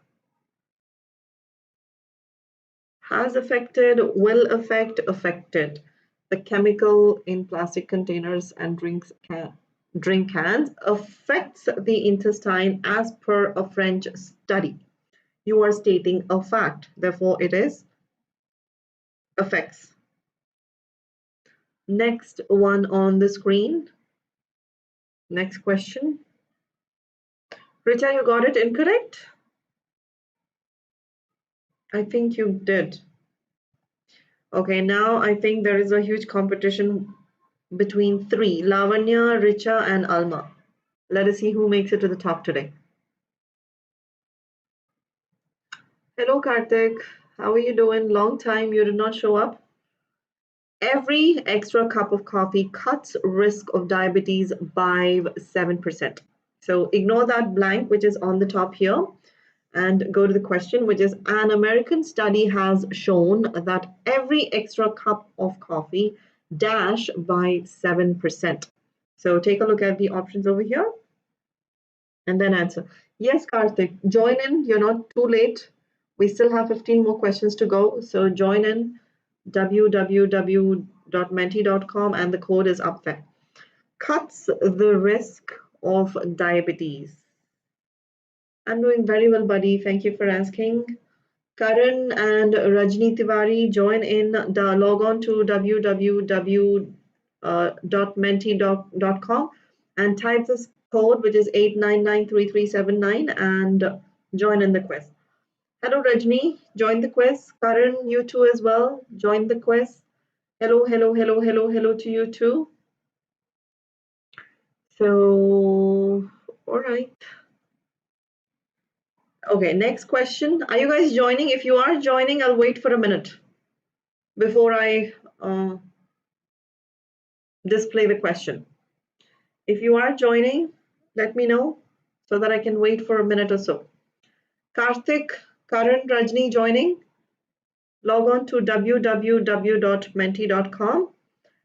has affected, will affect, affected. The chemical in plastic containers and drink cans affects the intestine as per a French study. You are stating a fact, therefore it is affects. Next one on the screen. Next question. Richa, you got it incorrect? I think you did. Okay, now I think there is a huge competition between three, Lavanya, Richa, and Alma. Let us see who makes it to the top today. Hello, Karthik. How are you doing? Long time you did not show up. Every extra cup of coffee cuts risk of diabetes by 7%. So ignore that blank which is on the top here and go to the question, which is an American study has shown that every extra cup of coffee dash by 7%. So take a look at the options over here and then answer. Yes, Karthik, join in. You're not too late. We still have 15 more questions to go. So join in www.menti.com and the code is up there. Cuts the risk of diabetes. I'm doing very well, buddy. Thank you for asking. Karan and Rajni Tiwari, join in. Log on to www.menti.com and type this code, which is 8993379, and join in the quiz. Hello, Rajni. Join the quiz. Karan, you too as well. Join the quiz. Hello, hello, hello, hello, hello to you too. So, all right. Okay, next question. Are you guys joining? If you are joining, I'll wait for a minute before I display the question. If you are joining, let me know so that I can wait for a minute or so. Karthik, Karan, Rajni joining. Log on to www.menti.com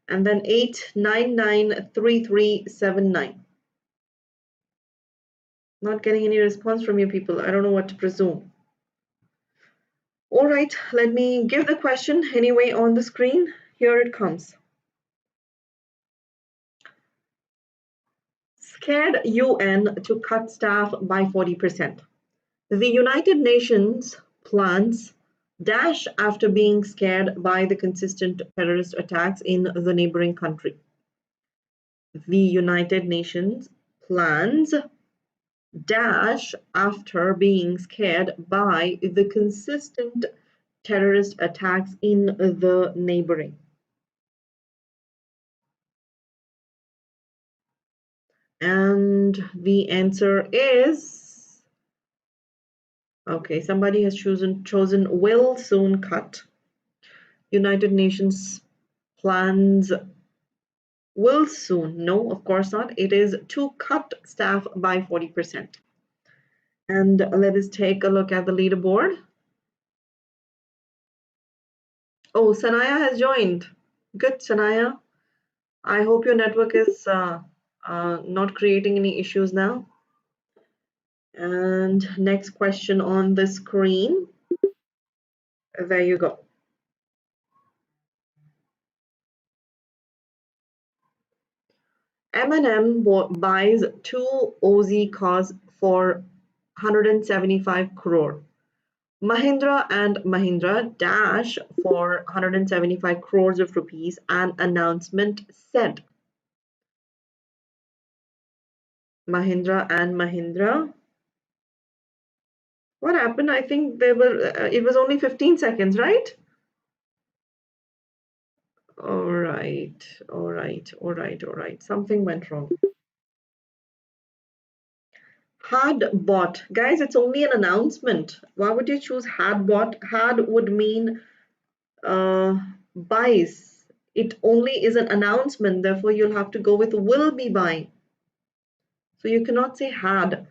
and then 8993379. Not getting any response from you people. I don't know what to presume. All right, let me give the question anyway on the screen. Here it comes. Scared UN to cut staff by 40%. The United Nations plans dash after being scared by the consistent terrorist attacks in the neighboring country. The United Nations plans dash after being scared by the consistent terrorist attacks in the neighboring. And the answer is, okay, somebody has chosen will soon cut. United Nations plans will soon. No, of course not. It is to cut staff by 40%. And let us take a look at the leaderboard. Oh, Sanaya has joined. Good, Sanaya. I hope your network is not creating any issues now. And next question on the screen. There you go. M&M buys two Aussie cars for 175 crore. Mahindra and Mahindra dash for 175 crores of rupees, an announcement said. Mahindra and Mahindra. What happened? I think they were. It was only 15 seconds, right? All right, all right, all right, all right. Something went wrong. Had bought. Guys, it's only an announcement. Why would you choose had bought? Had would mean buys. It only is an announcement, therefore you'll have to go with will be buying. So you cannot say had.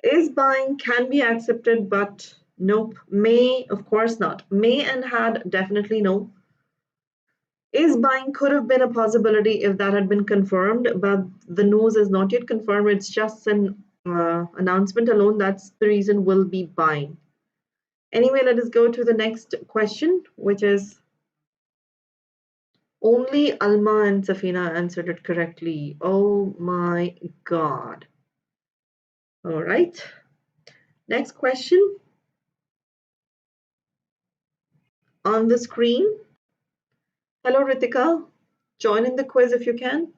Is buying can be accepted, but nope. May, of course not. May and had, definitely no. Is buying could have been a possibility if that had been confirmed, but the news is not yet confirmed. It's just an announcement alone. That's the reason will be buying. Anyway, let us go to the next question, which is only Alma and Safina answered it correctly. Oh my God. All right. Next question on the screen. Hello, Ritika. Join in the quiz if you can.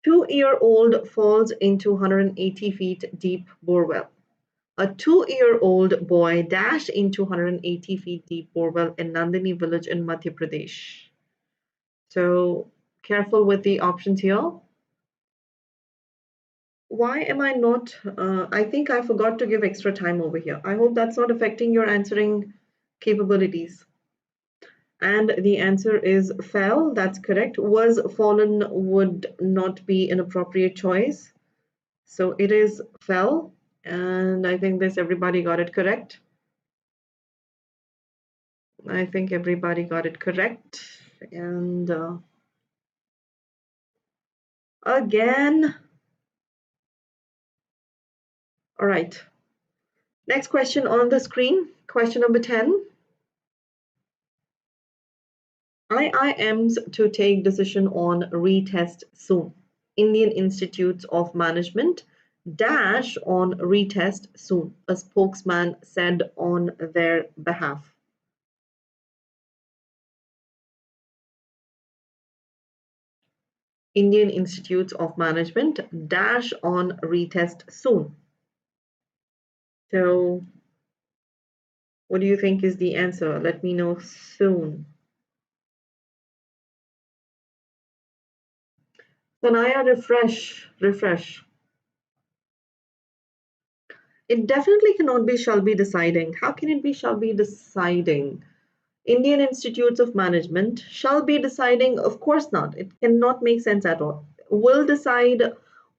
2-year-old falls into 180 feet deep borewell. A 2-year-old boy dashed into 180 feet deep borewell in Nandini village in Madhya Pradesh. So careful with the options here. Why am I not? I think I forgot to give extra time over here. I hope that's not affecting your answering capabilities. And the answer is fell. That's correct. Was fallen would not be an appropriate choice. So it is fell. And I think this everybody got it correct. I think everybody got it correct. And again. All right. Next question on the screen. Question number 10. IIMs to take decision on retest soon. Indian Institutes of Management dash on retest soon, a spokesman said on their behalf. Indian Institutes of Management dash on retest soon. So what do you think is the answer? Let me know soon. Sanaya, refresh. It definitely cannot be shall be deciding. How can it be shall be deciding? Indian Institutes of Management shall be deciding, of course not. It cannot make sense at all. Will decide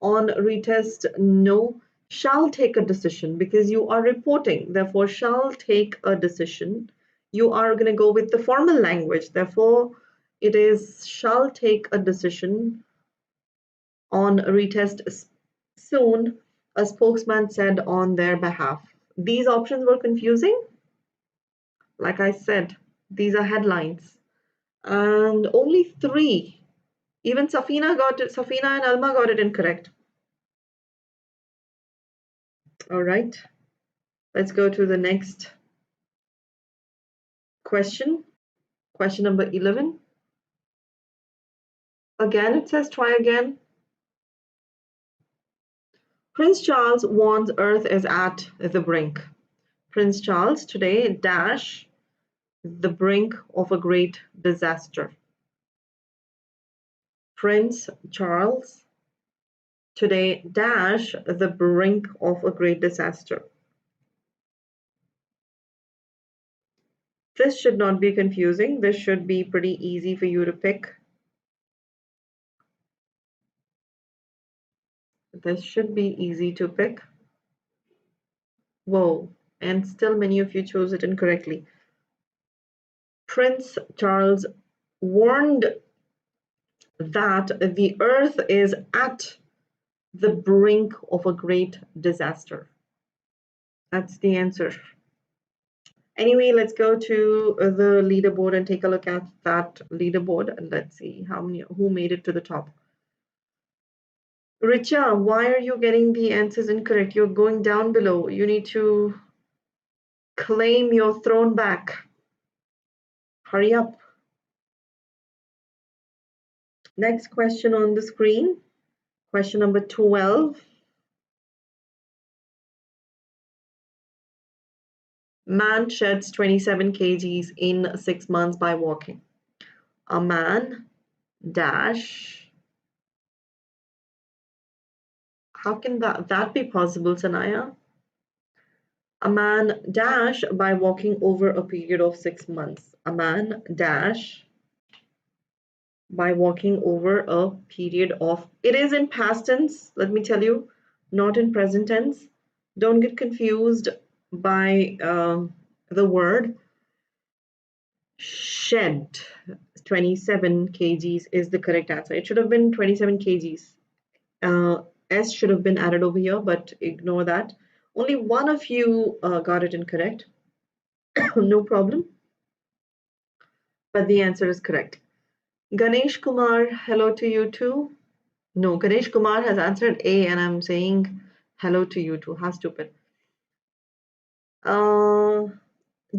on retest, no. Shall take a decision because you are reporting, therefore shall take a decision. You are going to go with the formal language, therefore it is shall take a decision on retest soon, a spokesman said on their behalf. These options were confusing. Like I said, these are headlines. And only three. Even Safina got it. Safina and Alma got it incorrect. All right. Let's go to the next question. Question number 11. Again, it says try again. Prince Charles warns Earth is at the brink. Prince Charles today dash the brink of a great disaster. Prince Charles today dash the brink of a great disaster. This should not be confusing. This should be pretty easy for you to pick. This should be easy to pick. Whoa, and still many of you chose it incorrectly. Prince Charles warned that the Earth is at the brink of a great disaster. That's the answer. Anyway, let's go to the leaderboard and take a look at that leaderboard. And let's see who made it to the top. Richa, why are you getting the answers incorrect? You're going down below. You need to claim your throne back. Hurry up. Next question on the screen. Question number 12. Man sheds 27 kgs in 6 months by walking. A man dash. How can that be possible, Sanaya? A man dash by walking over a period of 6 months. A man dash by walking over a period of, it is in past tense, let me tell you, not in present tense. Don't get confused by the word shed. 27 kgs is the correct answer. It should have been 27 kgs. S should have been added over here, but ignore that. Only one of you got it incorrect. No problem. But the answer is correct. Ganesh Kumar, hello to you too. No, Ganesh Kumar has answered A, and I'm saying hello to you too. How stupid.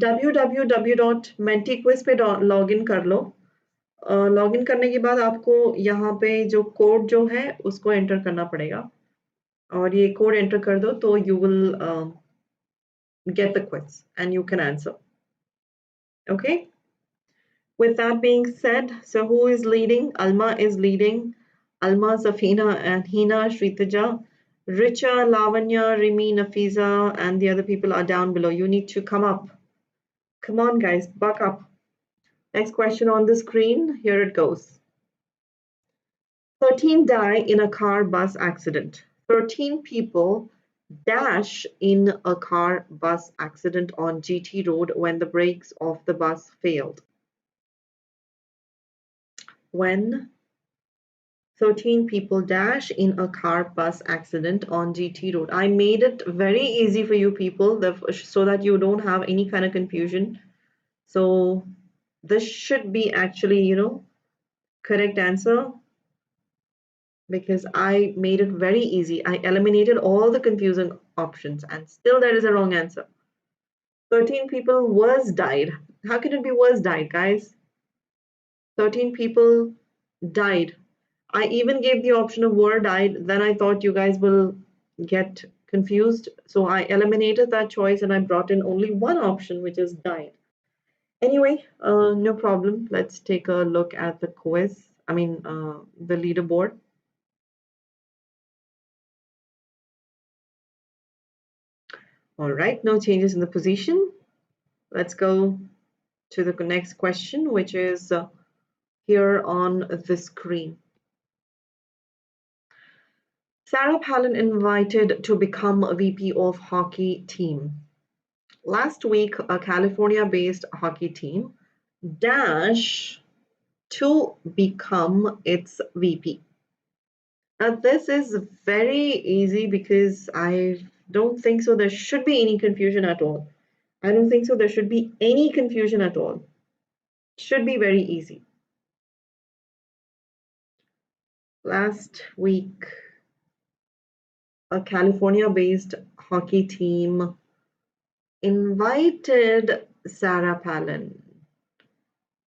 www.mentiquiz पे login कर लो. Login करने के बाद आपको यहाँ पे जो code जो है उसको एंटर करना पड़ेगा और ये कोड एंटर कर दो तो you will get the quiz and you can answer. Okay. With that being said, so who is leading? Alma is leading. Alma, Safina, and Hina, Shritaja, Richa, Lavanya, Rimi, Nafiza, and the other people are down below. You need to come up. Come on, guys, buck up. Next question on the screen. Here it goes. 13 die in a car bus accident. 13 people dash in a car bus accident on GT Road when the brakes of the bus failed. When 13 people dash in a car bus accident on GT Road. I made it very easy for you people so that you don't have any kind of confusion. So this should be actually, correct answer because I made it very easy. I eliminated all the confusing options and still there is a wrong answer. 13 people was died. How can it be was died, guys? 13 people died. I even gave the option of were died. Then I thought you guys will get confused. So I eliminated that choice and I brought in only one option, which is died. Anyway, no problem. Let's take a look at the quiz. The leaderboard. All right, no changes in the position. Let's go to the next question, which is here on the screen. Sarah Palin invited to become a VP of hockey team. Last week, a California-based hockey team dash to become its VP. Now, this is very easy because I don't think so there should be any confusion at all. I don't think so there should be any confusion at all. Should be very easy. Last week, a California-based hockey team invited Sarah Palin.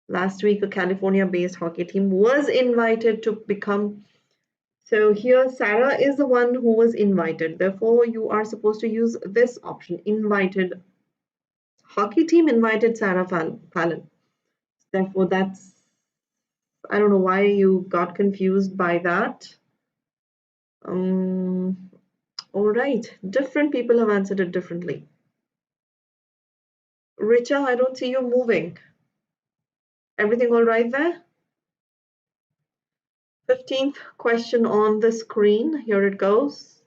Last week, a California-based hockey team was invited to become. So here, Sarah is the one who was invited. Therefore, you are supposed to use this option, invited. Hockey team invited Sarah Palin. Therefore, I don't know why you got confused by that. All right, different people have answered it differently. Richa, I don't see you moving. Everything all right there? 15th question on the screen. Here it goes.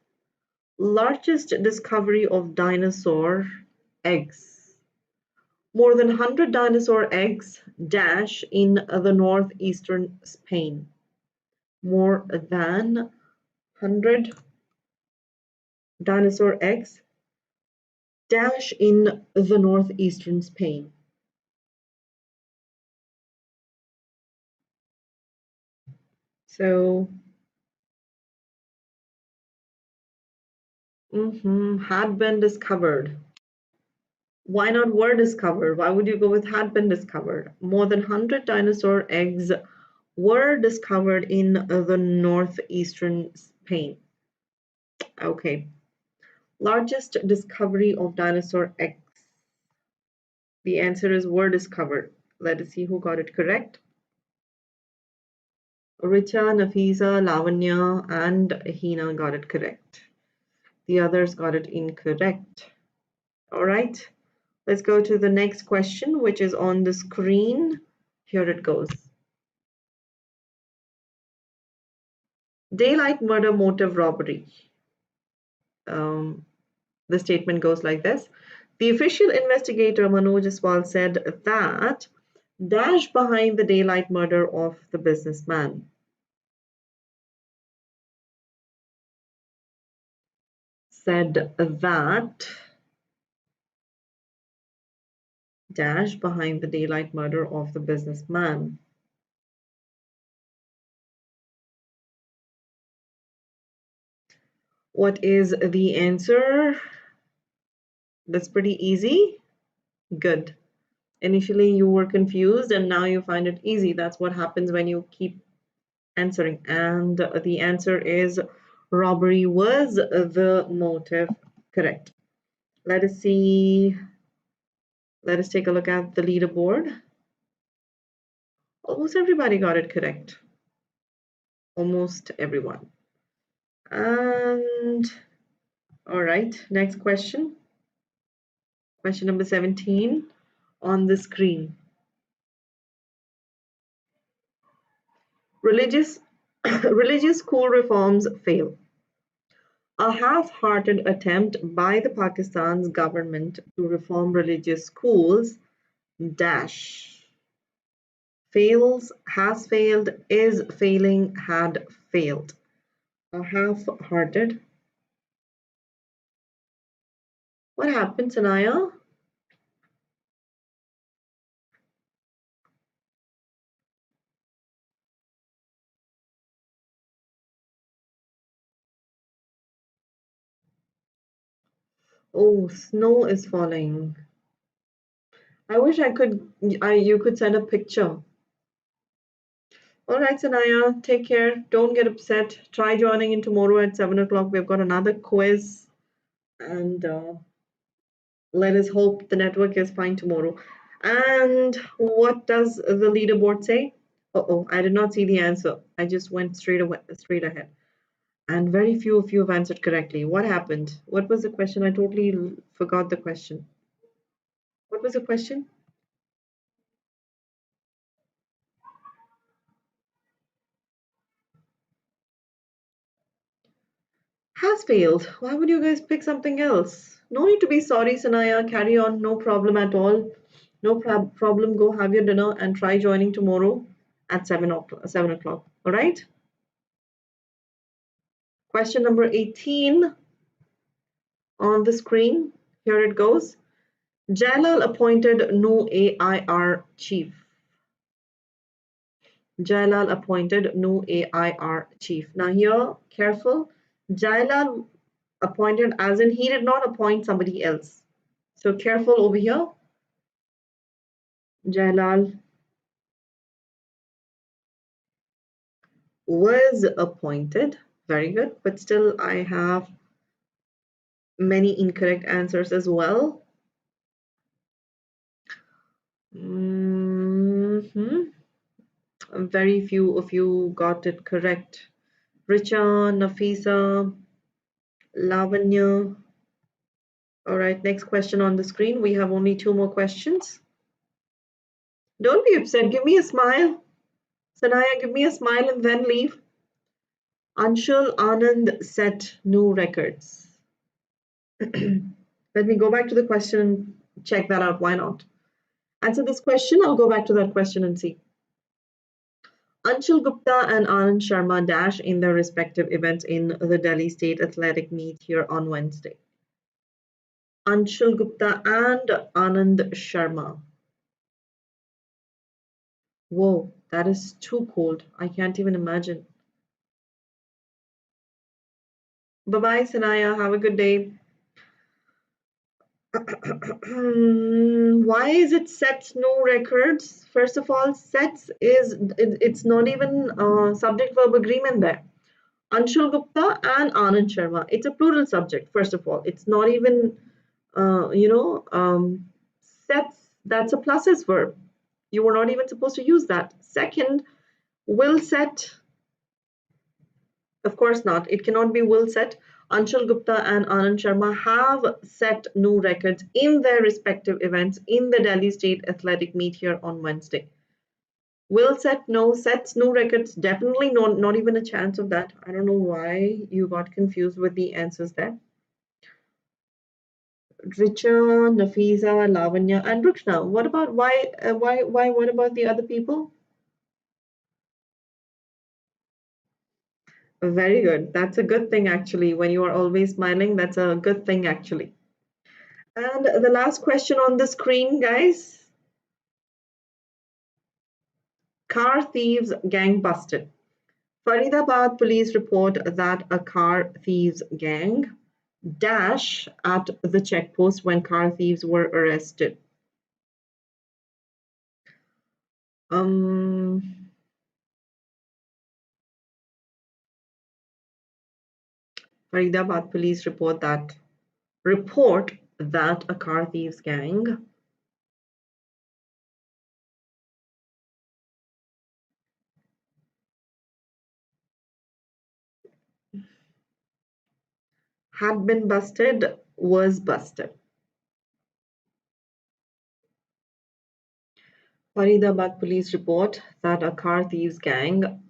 Largest discovery of dinosaur eggs. More than 100 dinosaur eggs dash in the northeastern Spain. More than 100 dinosaur eggs dash in the northeastern Spain. So, had been discovered. Why not were discovered? Why would you go with had been discovered? More than 100 dinosaur eggs were discovered in the northeastern Spain. Okay. Largest discovery of dinosaur eggs. The answer is were discovered. Let us see who got it correct. Richa, Nafisa, Lavanya, and Hina got it correct. The others got it incorrect. All right. Let's go to the next question, which is on the screen. Here it goes. Daylight murder motive robbery. The statement goes like this. The official investigator Manoj Aswal said that dash behind the daylight murder of the businessman. Said that dash behind the daylight murder of the businessman. What is the answer? That's pretty easy. Good. Initially you were confused and now you find it easy. That's what happens when you keep answering. And the answer is robbery was the motive. Correct. Let us see. Let us take a look at the leaderboard. Almost everybody got it correct. Almost everyone. And all right, next question. Question number 17 on the screen. Religious school reforms fail. A half-hearted attempt by the Pakistan's government to reform religious schools dash fails, has failed, is failing, had failed. A half-hearted. What happened, Sanaya? Oh, snow is falling. I wish you could send a picture. All right, Sanaya, take care. Don't get upset. Try joining in tomorrow at 7 o'clock. We've got another quiz. And let us hope the network is fine tomorrow. And what does the leaderboard say? Uh-oh, I did not see the answer. I just went straight ahead. And very few of you have answered correctly. What happened? What was the question? I totally forgot the question. What was the question? Has failed. Why would you guys pick something else? No need to be sorry, Sanaya. Carry on. No problem at all. No problem. Go have your dinner and try joining tomorrow at 7 o'clock. 7 o'clock. All right? Question number 18 on the screen. Here it goes. Jalal appointed new AIR chief. Jalal appointed new AIR chief. Now here, careful. Jalal appointed as in he did not appoint somebody else. So careful over here. Jalal was appointed. Very good. But still I have many incorrect answers as well. Very few of you got it correct. Richa, Nafisa, Lavanya. All right, next question on the screen. We have only 2 more questions. Don't be upset. Give me a smile. Sanaya, give me a smile and then leave. Anshul Anand set new records. Let me go back to the question and check that out. Why not? Answer this question. I'll go back to that question and see. Anshul Gupta and Anand Sharma dash in their respective events in the Delhi State Athletic Meet here on Wednesday. Anshul Gupta and Anand Sharma. Whoa, that is too cold. I can't even imagine. Bye-bye, Sanaya. Have a good day. Why is it sets no records? First of all, sets it's not even subject verb agreement there. Anshul Gupta and Anand Sharma. It's a plural subject. First of all, it's not even sets. That's a pluses verb. You were not even supposed to use that. Second, will set. Of course not. It cannot be will set. Anshul Gupta and Anand Sharma have set new records in their respective events in the Delhi State Athletic Meet here on Wednesday. Will set, no. Sets, new records, definitely no, not even a chance of that. I don't know why you got confused with the answers there. Richa, Nafisa, Lavanya, and Rukshna. What about why? What about the other people? Very good. That's a good thing actually. When you are always smiling, that's a good thing actually. And the last question on the screen, guys. Car thieves gang busted. Faridabad police report that a car thieves gang dash at the checkpost when car thieves were arrested. Um, Faridabad police report that a car thieves gang had been busted, was busted. Faridabad police report that a car thieves gang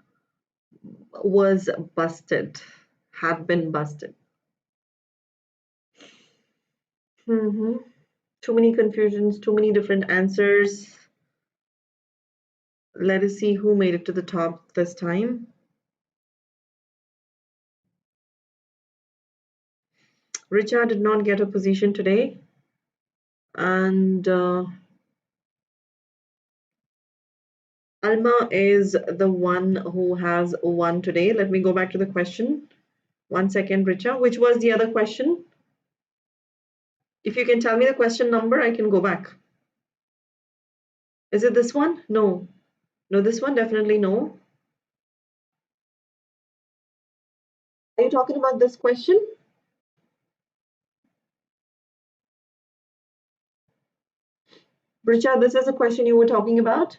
was busted, had been busted. Hmm. Too many confusions, too many different answers. Let us see who made it to the top this time. Richard did not get a position today, and Alma is the one who has won today. Let me go back to the question. 1 second, Richa. Which was the other question? If you can tell me the question number, I can go back. Is it this one? No. No, this one definitely no. Are you talking about this question? Richa, this is a question you were talking about.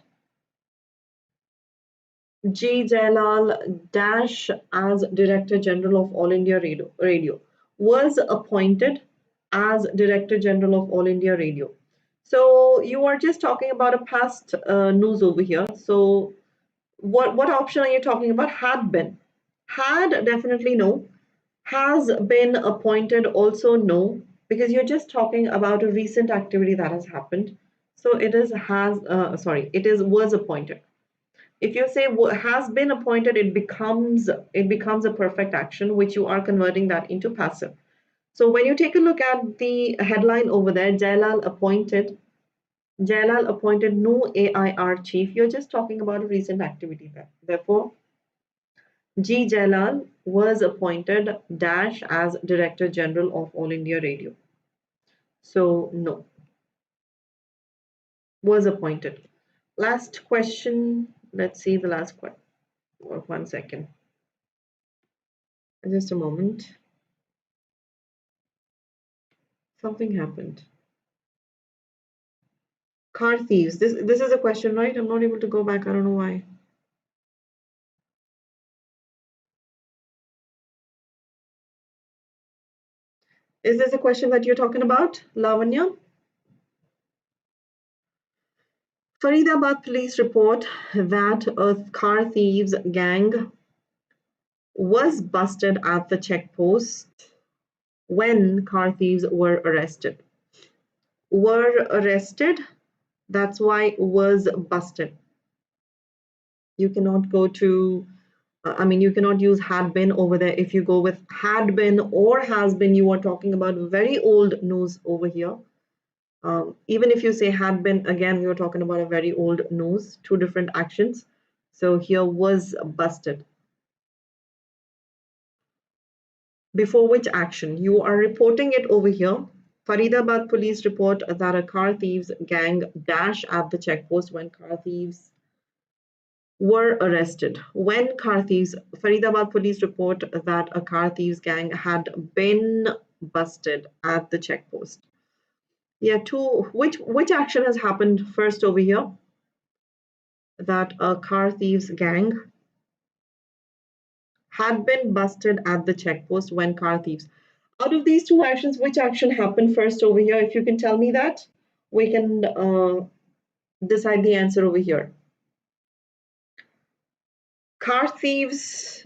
G. Jailal Dash as Director General of All India Radio was appointed as Director General of All India Radio. So you are just talking about a past news over here. So what option are you talking about? Had been. Had definitely no. Has been appointed also no, because you're just talking about a recent activity that has happened. So it is it is was appointed. If you say has been appointed, it becomes a perfect action, which you are converting that into passive. So when you take a look at the headline over there, Jailal appointed new AIR chief, you're just talking about a recent activity there. Therefore, G. Jailal was appointed dash as Director General of All India Radio. So no, was appointed. Last question. Let's see the last question. 1 second. Just a moment. Something happened. Car thieves. This is a question, right? I'm not able to go back. I don't know why. Is this a question that you're talking about, Lavanya? Faridabad police report that a car thieves gang was busted at the checkpost when car thieves were arrested. Were arrested, that's why was busted. You cannot go to, you cannot use had been over there. If you go with had been or has been, you are talking about very old news over here. Even if you say had been, again, you're talking about a very old news, two different actions. So here was busted. Before which action? You are reporting it over here. Faridabad police report that a car thieves gang dash at the checkpost when car thieves were arrested. When car thieves, Faridabad police report that a car thieves gang had been busted at the checkpost. Yeah, two. Which action has happened first over here? That a car thieves gang had been busted at the checkpost when car thieves. Out of these two actions, which action happened first over here? If you can tell me that, we can decide the answer over here. Car thieves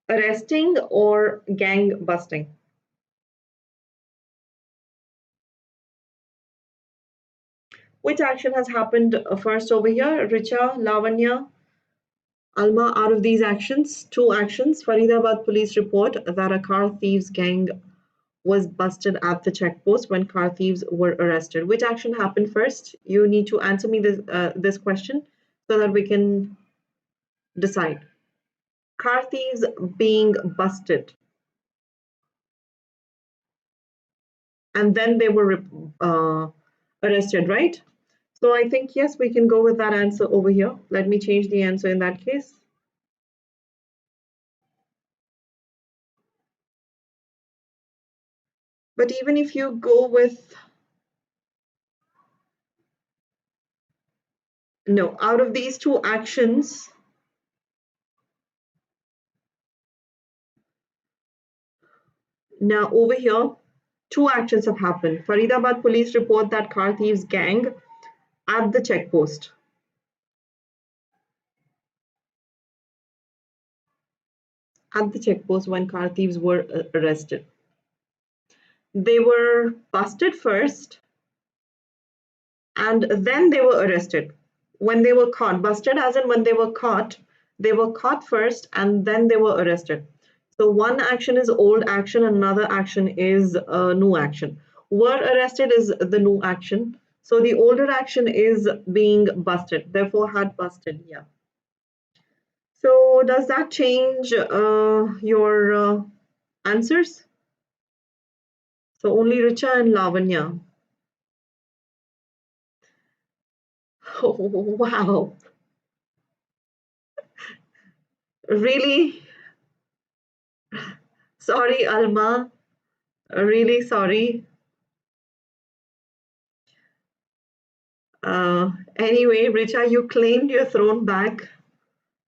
arresting or gang busting? Which action has happened first over here? Richa, Lavanya, Alma, out of these actions, two actions. Faridabad police report that a car thieves gang was busted at the checkpost when car thieves were arrested. Which action happened first? You need to answer me this question so that we can decide. Car thieves being busted, and then they were arrested, right? So I think, yes, we can go with that answer over here. Let me change the answer in that case. But even if you go with, no, out of these two actions, now over here, two actions have happened. Faridabad police report that car thieves gang at the checkpost. At the checkpost when car thieves were arrested. They were busted first and then they were arrested. When they were caught, busted as in when they were caught first and then they were arrested. So one action is old action, another action is new action. Were arrested is the new action. So the older action is being busted, therefore had busted, yeah. So does that change your answers? So only Richa and Lavanya. Oh, wow. Really? Sorry, Alma. Really sorry. Anyway, Richa, you claimed your throne back.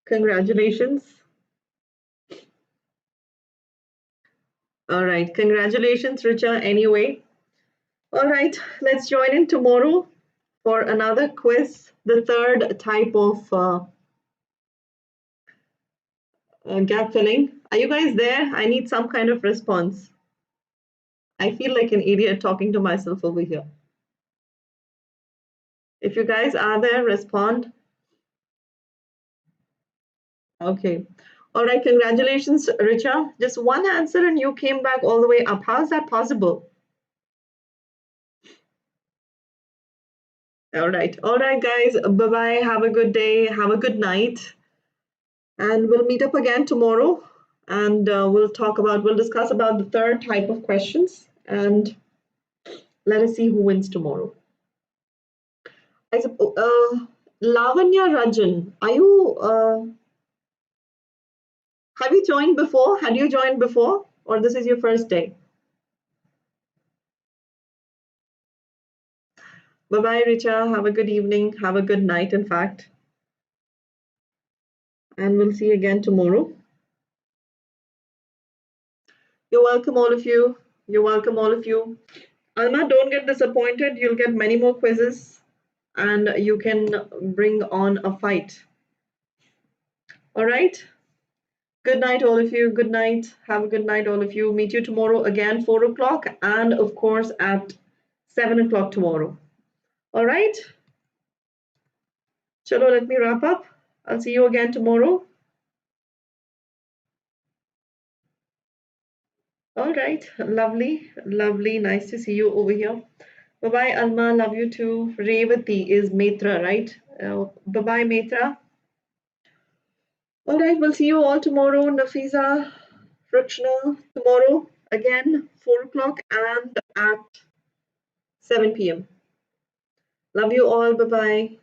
Congratulations. All right. Congratulations, Richa. Anyway. All right. Let's join in tomorrow for another quiz, the third type of gap filling. Are you guys there? I need some kind of response. I feel like an idiot talking to myself over here. If you guys are there, respond. Okay. All right. Congratulations, Richa. Just one answer and you came back all the way up. How is that possible? All right. All right, guys. Bye bye. Have a good day. Have a good night. And we'll meet up again tomorrow. And we'll discuss about the third type of questions. And let us see who wins tomorrow. I suppose, Lavanya Rajan, have you joined before? Had you joined before? Or this is your first day? Bye bye, Richa. Have a good evening. Have a good night, in fact. And we'll see you again tomorrow. You're welcome, all of you. You're welcome, all of you. Alma, don't get disappointed. You'll get many more quizzes and you can bring on a fight. All right. Good night, all of you. Good night. Have a good night, all of you. Meet you tomorrow again, 4 o'clock, and of course at 7 o'clock tomorrow. All right. Chalo, let me wrap up. I'll see you again tomorrow. All right. Lovely, lovely. Nice to see you over here. Bye-bye, Alma. Love you too. Revati is Metra, right? Bye-bye, Metra. All right. We'll see you all tomorrow. Nafisa, Rachna, tomorrow again, 4 o'clock and at 7 p.m. Love you all. Bye-bye.